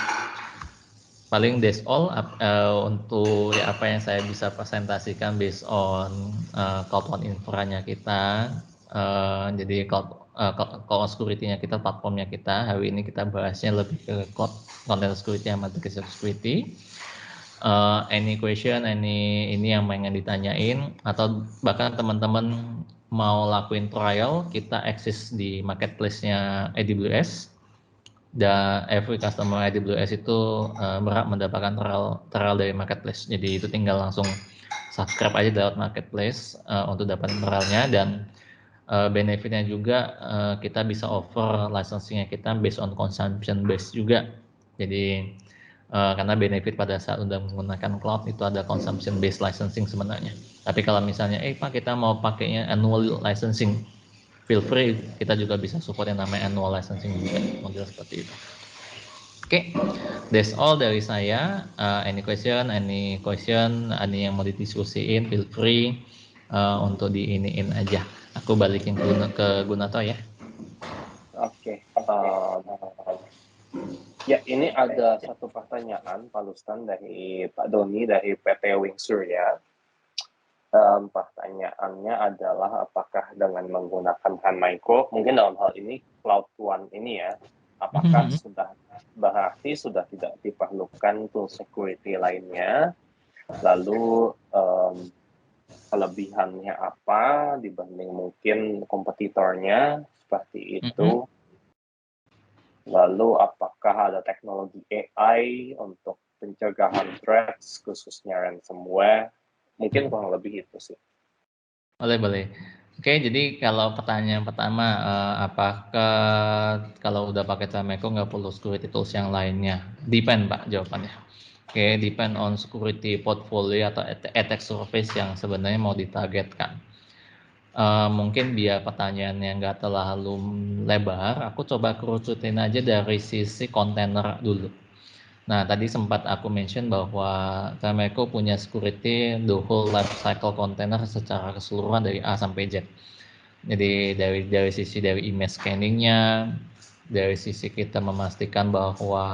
Paling that's all untuk apa yang saya bisa presentasikan based on Cloud One infra-nya kita. Jadi cloud security-nya kita, platformnya kita. Hari ini kita bahasnya lebih ke cloud content security sama application security. Any question, ini yang pengen ditanyain, atau bahkan teman-teman mau lakuin trial, kita access di marketplace-nya AWS. Dan every customer AWS itu berhak mendapatkan trial dari marketplace. Jadi itu tinggal langsung subscribe aja lewat marketplace untuk dapat trialnya, dan benefitnya juga kita bisa offer licensingnya kita based on consumption based juga. Jadi karena benefit pada saat udah menggunakan cloud itu ada consumption based licensing sebenarnya. Tapi kalau misalnya Pak kita mau pakainya annual licensing, feel free, kita juga bisa support yang namanya annual licensing juga, model seperti itu. Oke, that's all dari saya. Any question, any yang mau didiskusiin, feel free untuk diiniin aja. Aku balikin ke Gunato ya. Oke. Ya, ini ada satu pertanyaan, Pak Lustan, dari Pak Doni dari PT Wingsur ya. Pertanyaannya adalah apakah dengan menggunakan Trend Micro, mungkin dalam hal ini Cloud One ini ya, apakah sudah berarti sudah tidak diperlukan tool security lainnya, lalu kelebihannya apa dibanding mungkin kompetitornya seperti itu, lalu apakah ada teknologi AI untuk pencegahan threats khususnya ransomware, mungkin kurang lebih itu sih. Boleh. Oke, jadi kalau pertanyaan pertama, apakah kalau udah pakai Trend Micro nggak perlu security tools yang lainnya? Depend, Pak, jawabannya. Oke, depend on security portfolio atau attack surface yang sebenarnya mau ditargetkan. Mungkin biar pertanyaannya nggak terlalu lebar, aku coba kerucutin aja dari sisi kontainer dulu. Nah, tadi sempat aku mention bahwa Trend Micro punya security the whole life cycle container secara keseluruhan dari A sampai Z. Jadi dari sisi dari image scanning-nya, dari sisi kita memastikan bahwa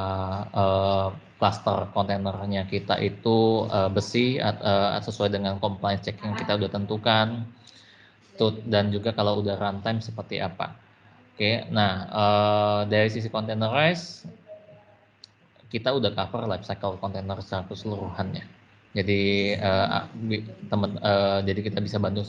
cluster kontainernya kita itu bersih sesuai dengan compliance check yang kita udah tentukan, dan juga kalau udah runtime seperti apa. Oke, nah dari sisi containerize kita udah cover lifecycle kontainer secara keseluruhannya. Jadi jadi kita bisa bantu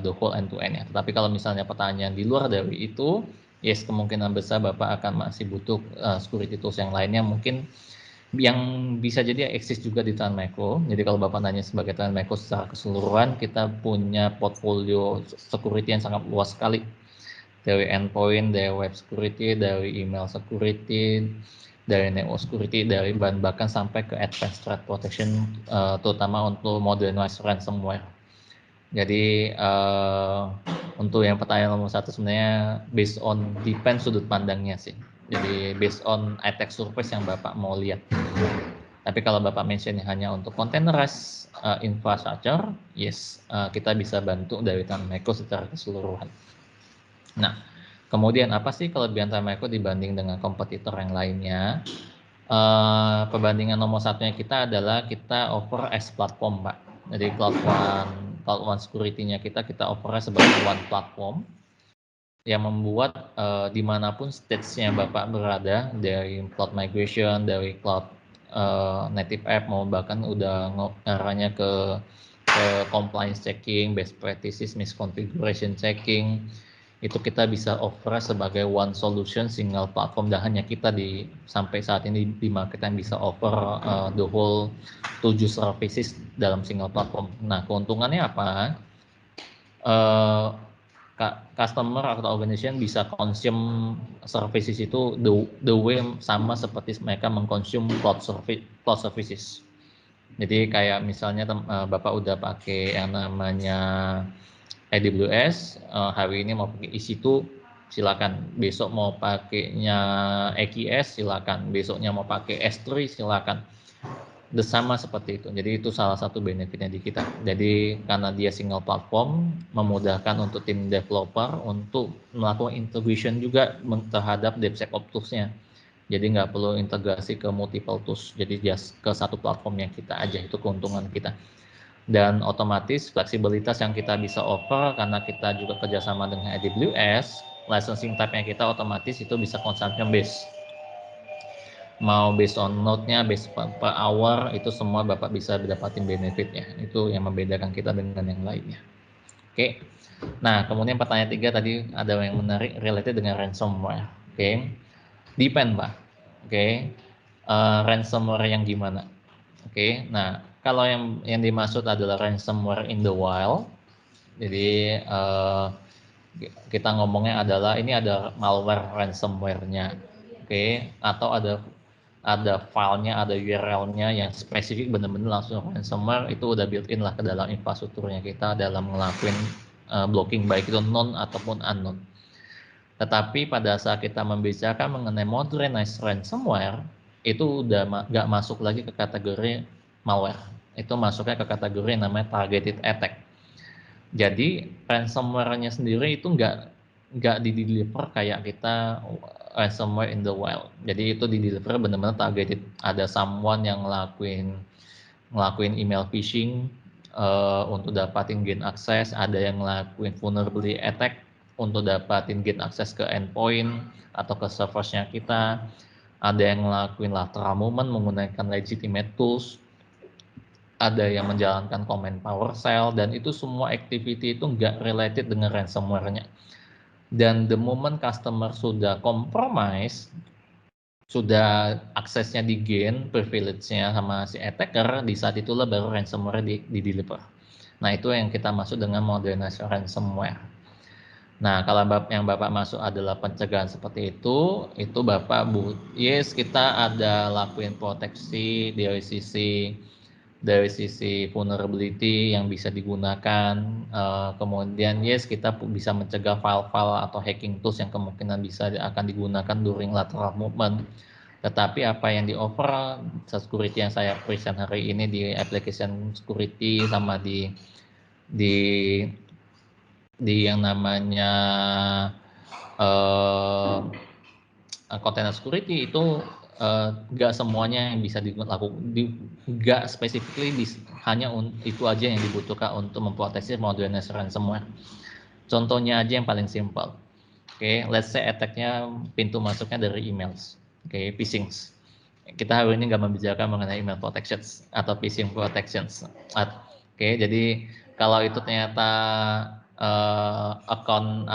the whole end to end ya. Tetapi kalau misalnya pertanyaan di luar dari itu, yes kemungkinan besar Bapak akan masih butuh security tools yang lainnya, mungkin yang bisa jadi eksis juga di Trend Micro. Jadi kalau Bapak nanya sebagai Trend Micro secara keseluruhan, kita punya portfolio security yang sangat luas sekali. Dari endpoint, dari web security, dari email security, dari network security, dari bahkan sampai ke advanced threat protection, terutama untuk modernized ransomware. Jadi untuk yang pertanyaan nomor 1 sebenarnya based on depend sudut pandangnya sih. Jadi based on attack surface yang Bapak mau lihat. Tapi kalau Bapak mention hanya untuk containerized infrastructure, yes, kita bisa bantu dari Trend Micro secara keseluruhan. Nah, kemudian apa sih kelebihan Trend Micro dibanding dengan kompetitor yang lainnya? Perbandingan nomor satunya kita adalah kita offer as platform, Pak. Jadi Cloud One security-nya kita offer sebagai one platform yang membuat dimanapun stage-nya Bapak berada, dari cloud migration, dari cloud native app, mau bahkan udah arahnya ke compliance checking, best practices, misconfiguration checking, itu kita bisa offer sebagai one solution single platform, dan hanya kita sampai saat ini di market yang bisa offer the whole 7 services dalam single platform. Nah, keuntungannya apa? Customer atau organization bisa consume services itu the way sama seperti mereka mengkonsum cloud services. Jadi kayak misalnya Bapak udah pakai yang namanya AWS, hari ini mau pakai EC2 silakan, besok mau pakainya AKS silakan, besoknya mau pakai S3 silakan. Sama seperti itu. Jadi itu salah satu benefitnya di kita. Jadi karena dia single platform, memudahkan untuk tim developer untuk melakukan integration juga terhadap DevSecOps tools-nya. Jadi nggak perlu integrasi ke multiple tools. Jadi just ke satu platformnya kita aja, itu keuntungan kita. Dan otomatis fleksibilitas yang kita bisa offer karena kita juga kerjasama dengan AWS, licensing type-nya kita otomatis itu bisa consumption based. Mau based on node-nya, based per hour, itu semua Bapak bisa dapatin benefitnya. Itu yang membedakan kita dengan yang lainnya. Oke. Nah, kemudian pertanyaan 3 tadi ada yang menarik related dengan ransomware. Oke. Depend, Pak. Oke. Ransomware yang gimana? Oke. Nah, kalau yang dimaksud adalah ransomware in the wild. Jadi kita ngomongnya adalah ini ada malware ransomware-nya. Oke, atau ada filenya, ada URL-nya yang spesifik benar-benar langsung ransomware, itu udah built-in lah ke dalam infrastrukturnya kita dalam ngelakuin blocking, baik itu known ataupun unknown. Tetapi pada saat kita membicarakan mengenai modernized ransomware, itu udah nggak masuk lagi ke kategori malware. Itu masuknya ke kategori yang namanya targeted attack. Jadi ransomware-nya sendiri itu nggak di-deliver kayak kita ransomware in the wild. Jadi itu di-deliver benar-benar targeted. Ada someone yang ngelakuin email phishing, untuk dapatin gain access, ada yang ngelakuin vulnerability attack untuk dapatin gain access ke endpoint atau ke serversnya kita, ada yang ngelakuin lateral movement menggunakan legitimate tools, ada yang menjalankan command PowerShell, dan itu semua activity itu nggak related dengan ransomware-nya. Dan the moment customer sudah compromise, sudah aksesnya di gain, privilege-nya sama si attacker, di saat itulah baru ransomware di deliver. Nah, itu yang kita masuk dengan modernized ransomware. Nah, kalau yang Bapak masuk adalah pencegahan seperti itu Bapak yes, kita ada lakuin proteksi dari sisi vulnerability yang bisa digunakan, kemudian yes, kita bisa mencegah file-file atau hacking tools yang kemungkinan akan digunakan during lateral movement. Tetapi apa yang di-offer security yang saya present hari ini di application security sama di yang namanya container security itu nggak semuanya yang bisa dilakukan, nggak specifically hanya itu aja yang dibutuhkan untuk memproteksi modernized ransomware. Contohnya aja yang paling simple. Oke, let's say attack-nya pintu masuknya dari emails. Oke, phishing. Kita hari ini nggak membicarakan mengenai email protections atau phishing protections. Oke, jadi kalau itu ternyata account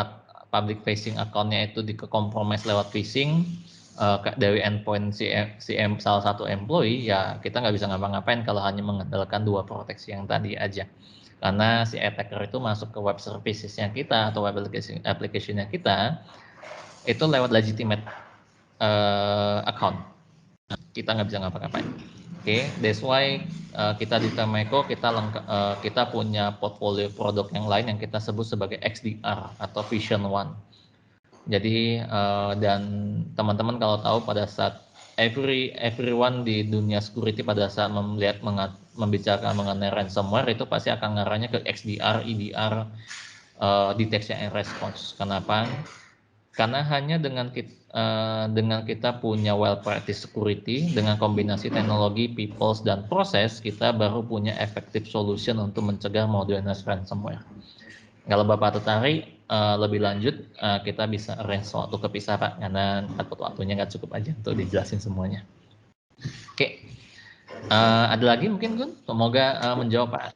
public facing account-nya itu compromise lewat phishing dari endpoint salah satu employee, ya kita nggak bisa ngapa-ngapain kalau hanya mengandalkan dua proteksi yang tadi aja. Karena si attacker itu masuk ke web services-nya kita atau web application-nya kita itu lewat legitimate account. Kita nggak bisa ngapa-ngapain. Oke, that's why kita di Temeco kita punya portfolio produk yang lain yang kita sebut sebagai XDR atau Vision One. Jadi dan teman-teman kalau tahu pada saat everyone di dunia security pada saat membicarakan mengenai ransomware itu pasti akan ngarahnya ke XDR, EDR, detection and response. Kenapa? Karena hanya dengan kita punya well practice security dengan kombinasi teknologi, peoples, dan proses, kita baru punya effective solution untuk mencegah modernized ransomware. Kalau Bapak tertarik lebih lanjut, kita bisa arrange waktu kepisah Pak, karena waktunya nggak cukup aja untuk dijelasin semuanya. Oke, ada lagi mungkin Gun? Semoga menjawab Pak.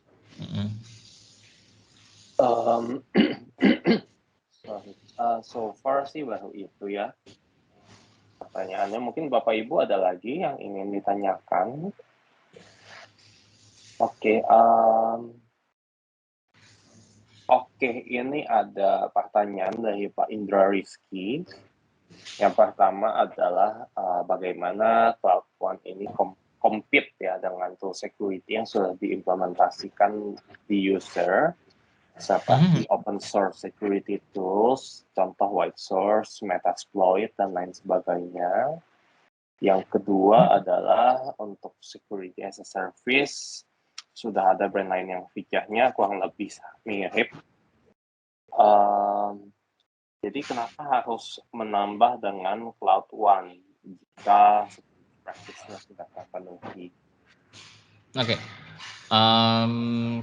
So far sih baru itu ya pertanyaannya. Mungkin Bapak Ibu ada lagi yang ingin ditanyakan? Oke, ini ada pertanyaan dari Pak Indra Rizky. Yang pertama adalah bagaimana Cloud One ini compete ya dengan tool security yang sudah diimplementasikan di user seperti open source security tools, contoh white source, Metasploit, dan lain sebagainya. Yang kedua adalah untuk security as a service, sudah ada brand lain yang fiturnya kurang lebih mirip. Jadi kenapa harus menambah dengan Cloud One jika praktisnya sudah terpenuhi? Oke.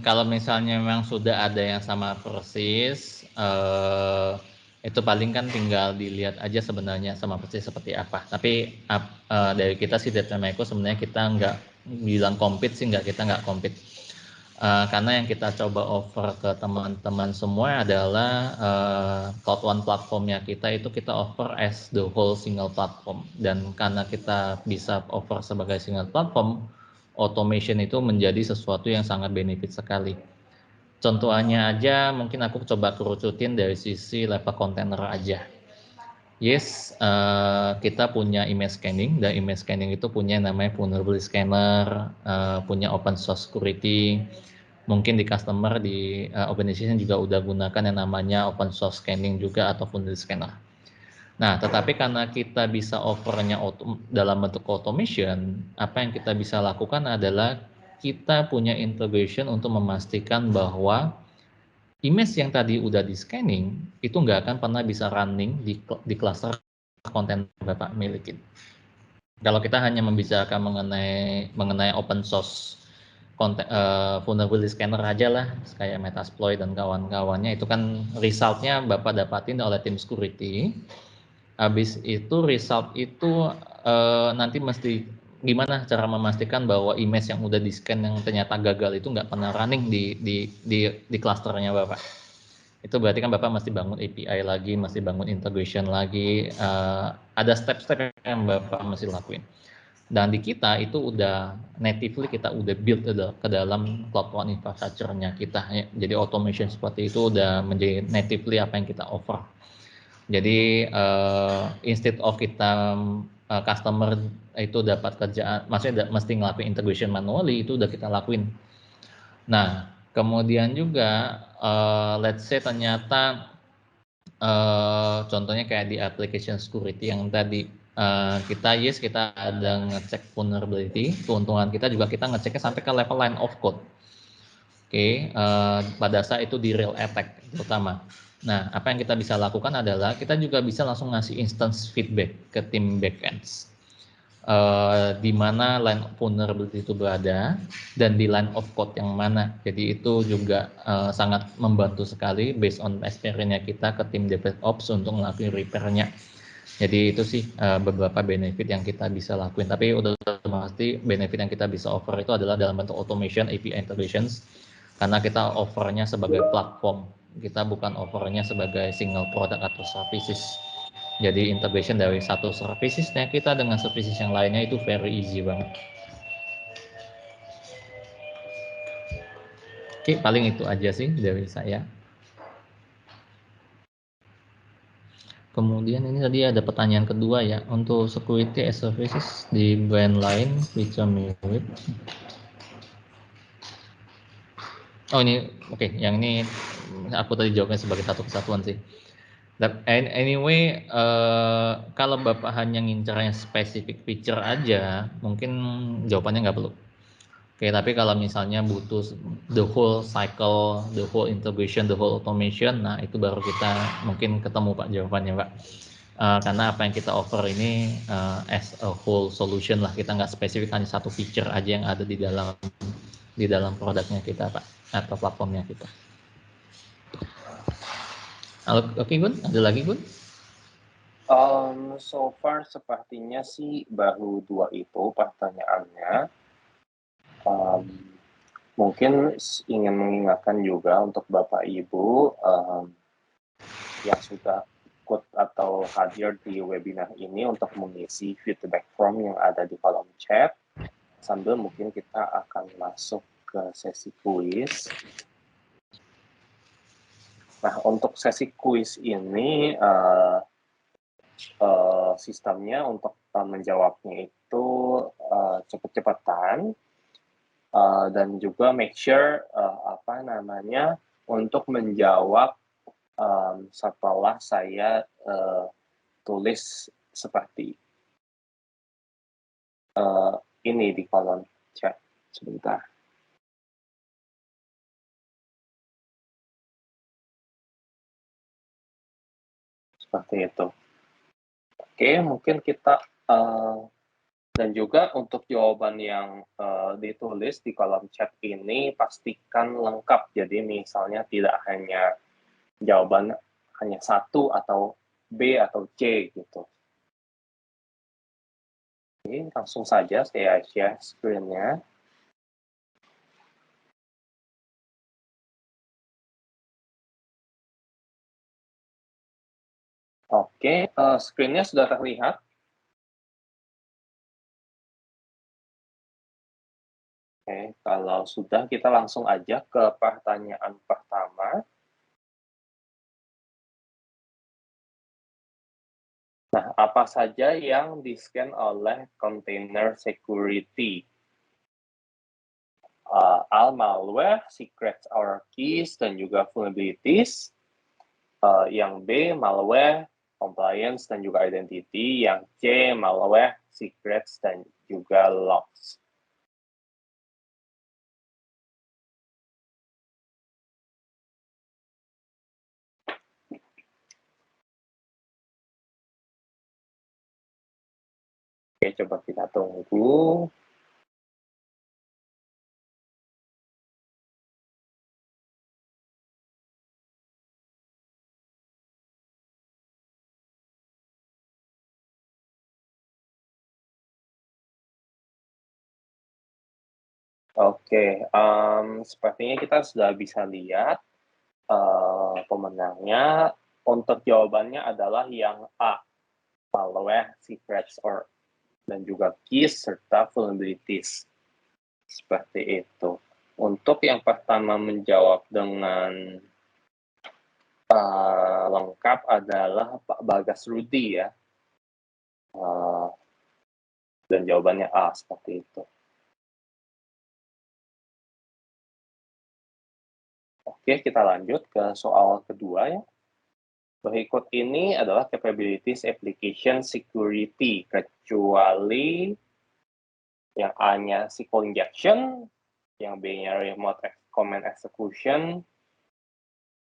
Kalau misalnya memang sudah ada yang sama persis, itu paling kan tinggal dilihat aja sebenarnya sama persis seperti apa. Tapi dari kita sih dari Temeco sebenarnya kita nggak bilang compete sih, kita nggak compete. Karena yang kita coba offer ke teman-teman semua adalah Cloud One platformnya kita itu kita offer as the whole single platform. Dan karena kita bisa offer sebagai single platform, automation itu menjadi sesuatu yang sangat benefit sekali. Contohnya aja mungkin aku coba kerucutin dari sisi level container aja. Yes, kita punya image scanning, dan image scanning itu punya namanya vulnerability scanner, punya open source security. Mungkin di customer di organization juga udah gunakan yang namanya open source scanning juga atau vulnerability scanner. Nah, tetapi karena kita bisa offernya dalam bentuk automation, apa yang kita bisa lakukan adalah kita punya integration untuk memastikan bahwa image yang tadi udah di scanning itu nggak akan pernah bisa running di cluster konten Bapak miliki. Kalau kita hanya membicarakan mengenai open source vulnerability scanner aja lah, kayak Metasploit dan kawan-kawannya, itu kan resultnya Bapak dapatin oleh tim security. Habis itu result itu nanti mesti gimana cara memastikan bahwa image yang udah di-scan yang ternyata gagal itu nggak pernah running di clusternya Bapak. Itu berarti kan Bapak mesti bangun API lagi, mesti bangun integration lagi, ada step-step yang Bapak mesti lakuin. Dan di kita itu udah natively kita udah build ke dalam cloud infrastructure-nya kita. Jadi automation seperti itu udah menjadi natively apa yang kita offer. Jadi instead of kita customer itu dapat kerjaan, maksudnya mesti ngelakuin integration manually, itu udah kita lakuin. Nah, kemudian juga let's say ternyata contohnya kayak di application security yang tadi kita ada ngecek vulnerability, keuntungan kita juga kita ngeceknya sampai ke level line of code. Oke, pada saat itu di real attack terutama. Nah, apa yang kita bisa lakukan adalah kita juga bisa langsung ngasih instance feedback ke tim backends. Di mana line of vulnerability itu berada dan di line of code yang mana. Jadi itu juga sangat membantu sekali based on experience-nya kita ke tim DevOps untuk ngelakuin repair-nya. Jadi itu sih beberapa benefit yang kita bisa lakuin. Tapi udah pasti benefit yang kita bisa offer itu adalah dalam bentuk automation, API integrations, karena kita offernya sebagai platform. Kita bukan offernya sebagai single product atau services. Jadi integration dari satu servicesnya kita dengan services yang lainnya itu very easy banget. Oke, paling itu aja sih dari saya. Kemudian ini tadi ada pertanyaan kedua ya, untuk security as services di brand lain bisa mirip. Oh ini oke, yang ini aku tadi jawabnya sebagai satu kesatuan sih. Anyway, kalau Bapak hanya ngincarnya spesifik feature aja, mungkin jawabannya nggak perlu. Oke, tapi kalau misalnya butuh the whole cycle, the whole integration, the whole automation, nah itu baru kita mungkin ketemu Pak jawabannya Pak. Karena apa yang kita offer ini as a whole solution lah, kita nggak spesifik hanya satu feature aja yang ada di dalam produknya kita Pak, atau platformnya kita. Oke Gun, ada lagi Gun? So far sepertinya sih baru dua itu pertanyaannya. Mungkin ingin mengingatkan juga untuk Bapak Ibu yang sudah ikut atau hadir di webinar ini untuk mengisi feedback form yang ada di kolom chat. Sambil mungkin kita akan masuk ke sesi kuis. Nah, untuk sesi kuis ini sistemnya untuk menjawabnya itu cepat-cepatan dan juga make sure untuk menjawab setelah saya tulis seperti ini di kolom chat. Sebentar. Seperti itu. Oke, mungkin kita dan juga untuk jawaban yang ditulis di kolom chat ini pastikan lengkap. Jadi misalnya tidak hanya jawaban hanya satu atau B atau C gitu. Oke, langsung saja saya share screen-nya. Oke, screen-nya sudah terlihat. Oke, kalau sudah kita langsung aja ke pertanyaan pertama. Nah, apa saja yang di-scan oleh container security? All malware, secrets or keys, dan juga vulnerabilities. Yang B, malware, compliance, dan juga identity. Yang C, malware, secrets, dan juga logs. Oke, coba kita tunggu. Oke, sepertinya kita sudah bisa lihat pemenangnya. Untuk jawabannya adalah yang A, malware, secrets, or dan juga keys serta vulnerabilities. Seperti itu. Untuk yang pertama menjawab dengan lengkap adalah Pak Bagas Rudi ya. Dan jawabannya A seperti itu. Oke, kita lanjut ke soal kedua ya. Berikut ini adalah capabilities application security, kecuali yang A-nya SQL injection, yang B-nya remote command execution,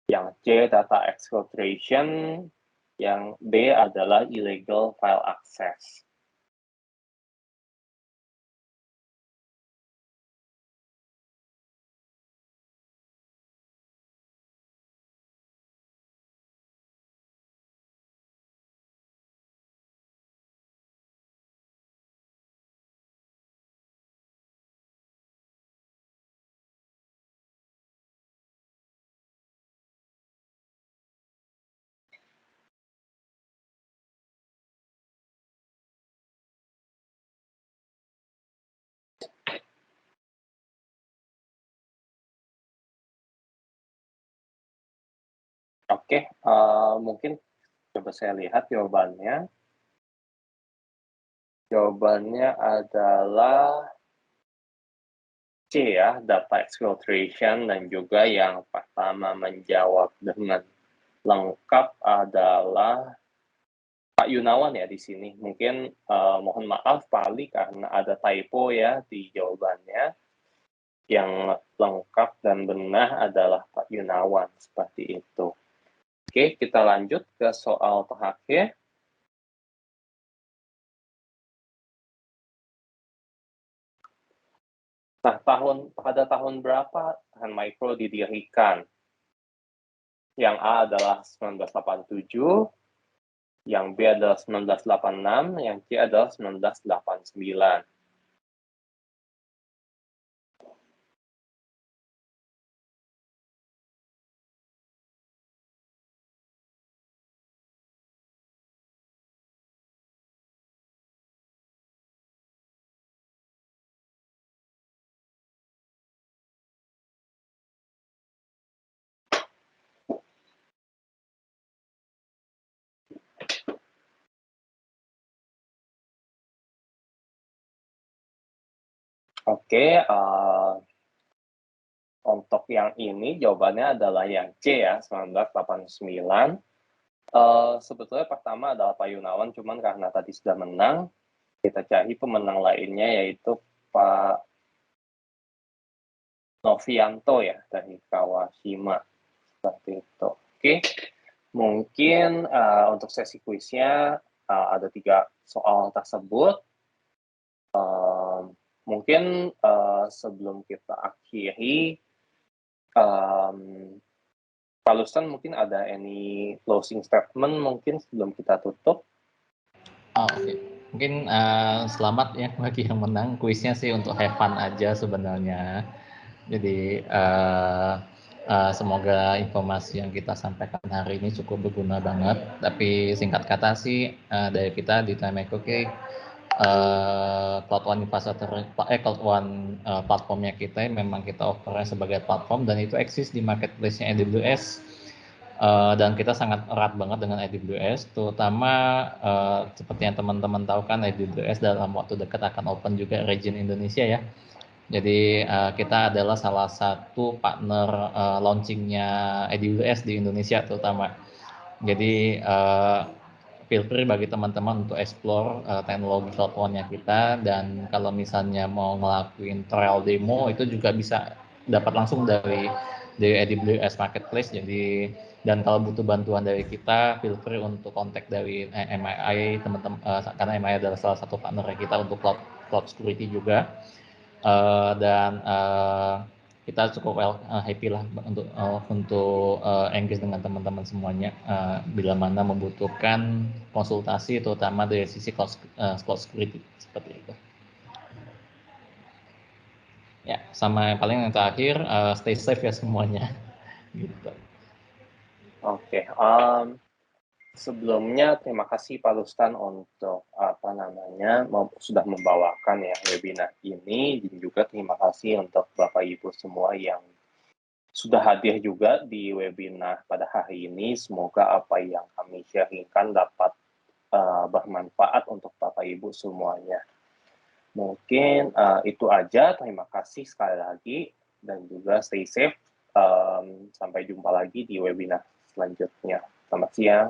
yang C data exfiltration, yang D adalah illegal file access. Oke, mungkin coba saya lihat jawabannya. Jawabannya adalah C ya, data exfiltration, dan juga yang pertama menjawab dengan lengkap adalah Pak Yunawan ya di sini. Mungkin mohon maaf Pak Ali karena ada typo ya di jawabannya. Yang lengkap dan benar adalah Pak Yunawan, seperti itu. Oke, kita lanjut ke soal terakhir. Nah, pada tahun berapa Trend Micro didirikan? Yang A adalah 1987, yang B adalah 1986, yang C adalah 1989. Oke, untuk yang ini jawabannya adalah yang C ya, 1989. Sebetulnya pertama adalah Pak Yunawan, cuman karena tadi sudah menang, kita cari pemenang lainnya yaitu Pak Novianto ya dari Kawashima, seperti itu. Oke, mungkin untuk sesi kuisnya ada 3 soal tersebut. Mungkin sebelum kita akhiri, Pak Lustan mungkin ada any closing statement mungkin sebelum kita tutup? Oke. Mungkin selamat ya bagi yang menang. Kuisnya sih untuk have fun aja sebenarnya. Jadi semoga informasi yang kita sampaikan hari ini cukup berguna banget. Tapi singkat kata sih dari kita di Time Echo Cloud One Cloud One platformnya kita memang kita offernya sebagai platform dan itu eksis di marketplace-nya AWS. Dan kita sangat erat banget dengan AWS, terutama seperti yang teman-teman tahu kan AWS dalam waktu dekat akan open juga region Indonesia ya. Jadi kita adalah salah satu partner launchingnya AWS di Indonesia terutama. Jadi feel free bagi teman-teman untuk explore teknologi Cloud One-nya kita, dan kalau misalnya mau ngelakuin trial demo itu juga bisa dapat langsung dari AWS Marketplace. Jadi dan kalau butuh bantuan dari kita, feel free untuk kontak dari MII teman-teman, karena MII adalah salah satu partner kita untuk cloud security juga. Dan kita cukup happy lah untuk engage dengan teman-teman semuanya bila mana membutuhkan konsultasi terutama dari sisi cloud security seperti itu. Ya, sama yang paling yang terakhir, stay safe ya semuanya. Gitu. Oke, sebelumnya terima kasih Pak Rustan untuk sudah membawakan ya webinar ini, dan juga terima kasih untuk Bapak Ibu semua yang sudah hadir juga di webinar pada hari ini. Semoga apa yang kami sharingkan dapat bermanfaat untuk Bapak Ibu semuanya. Mungkin itu aja. Terima kasih sekali lagi dan juga stay safe. Sampai jumpa lagi di webinar selanjutnya. Selamat siang.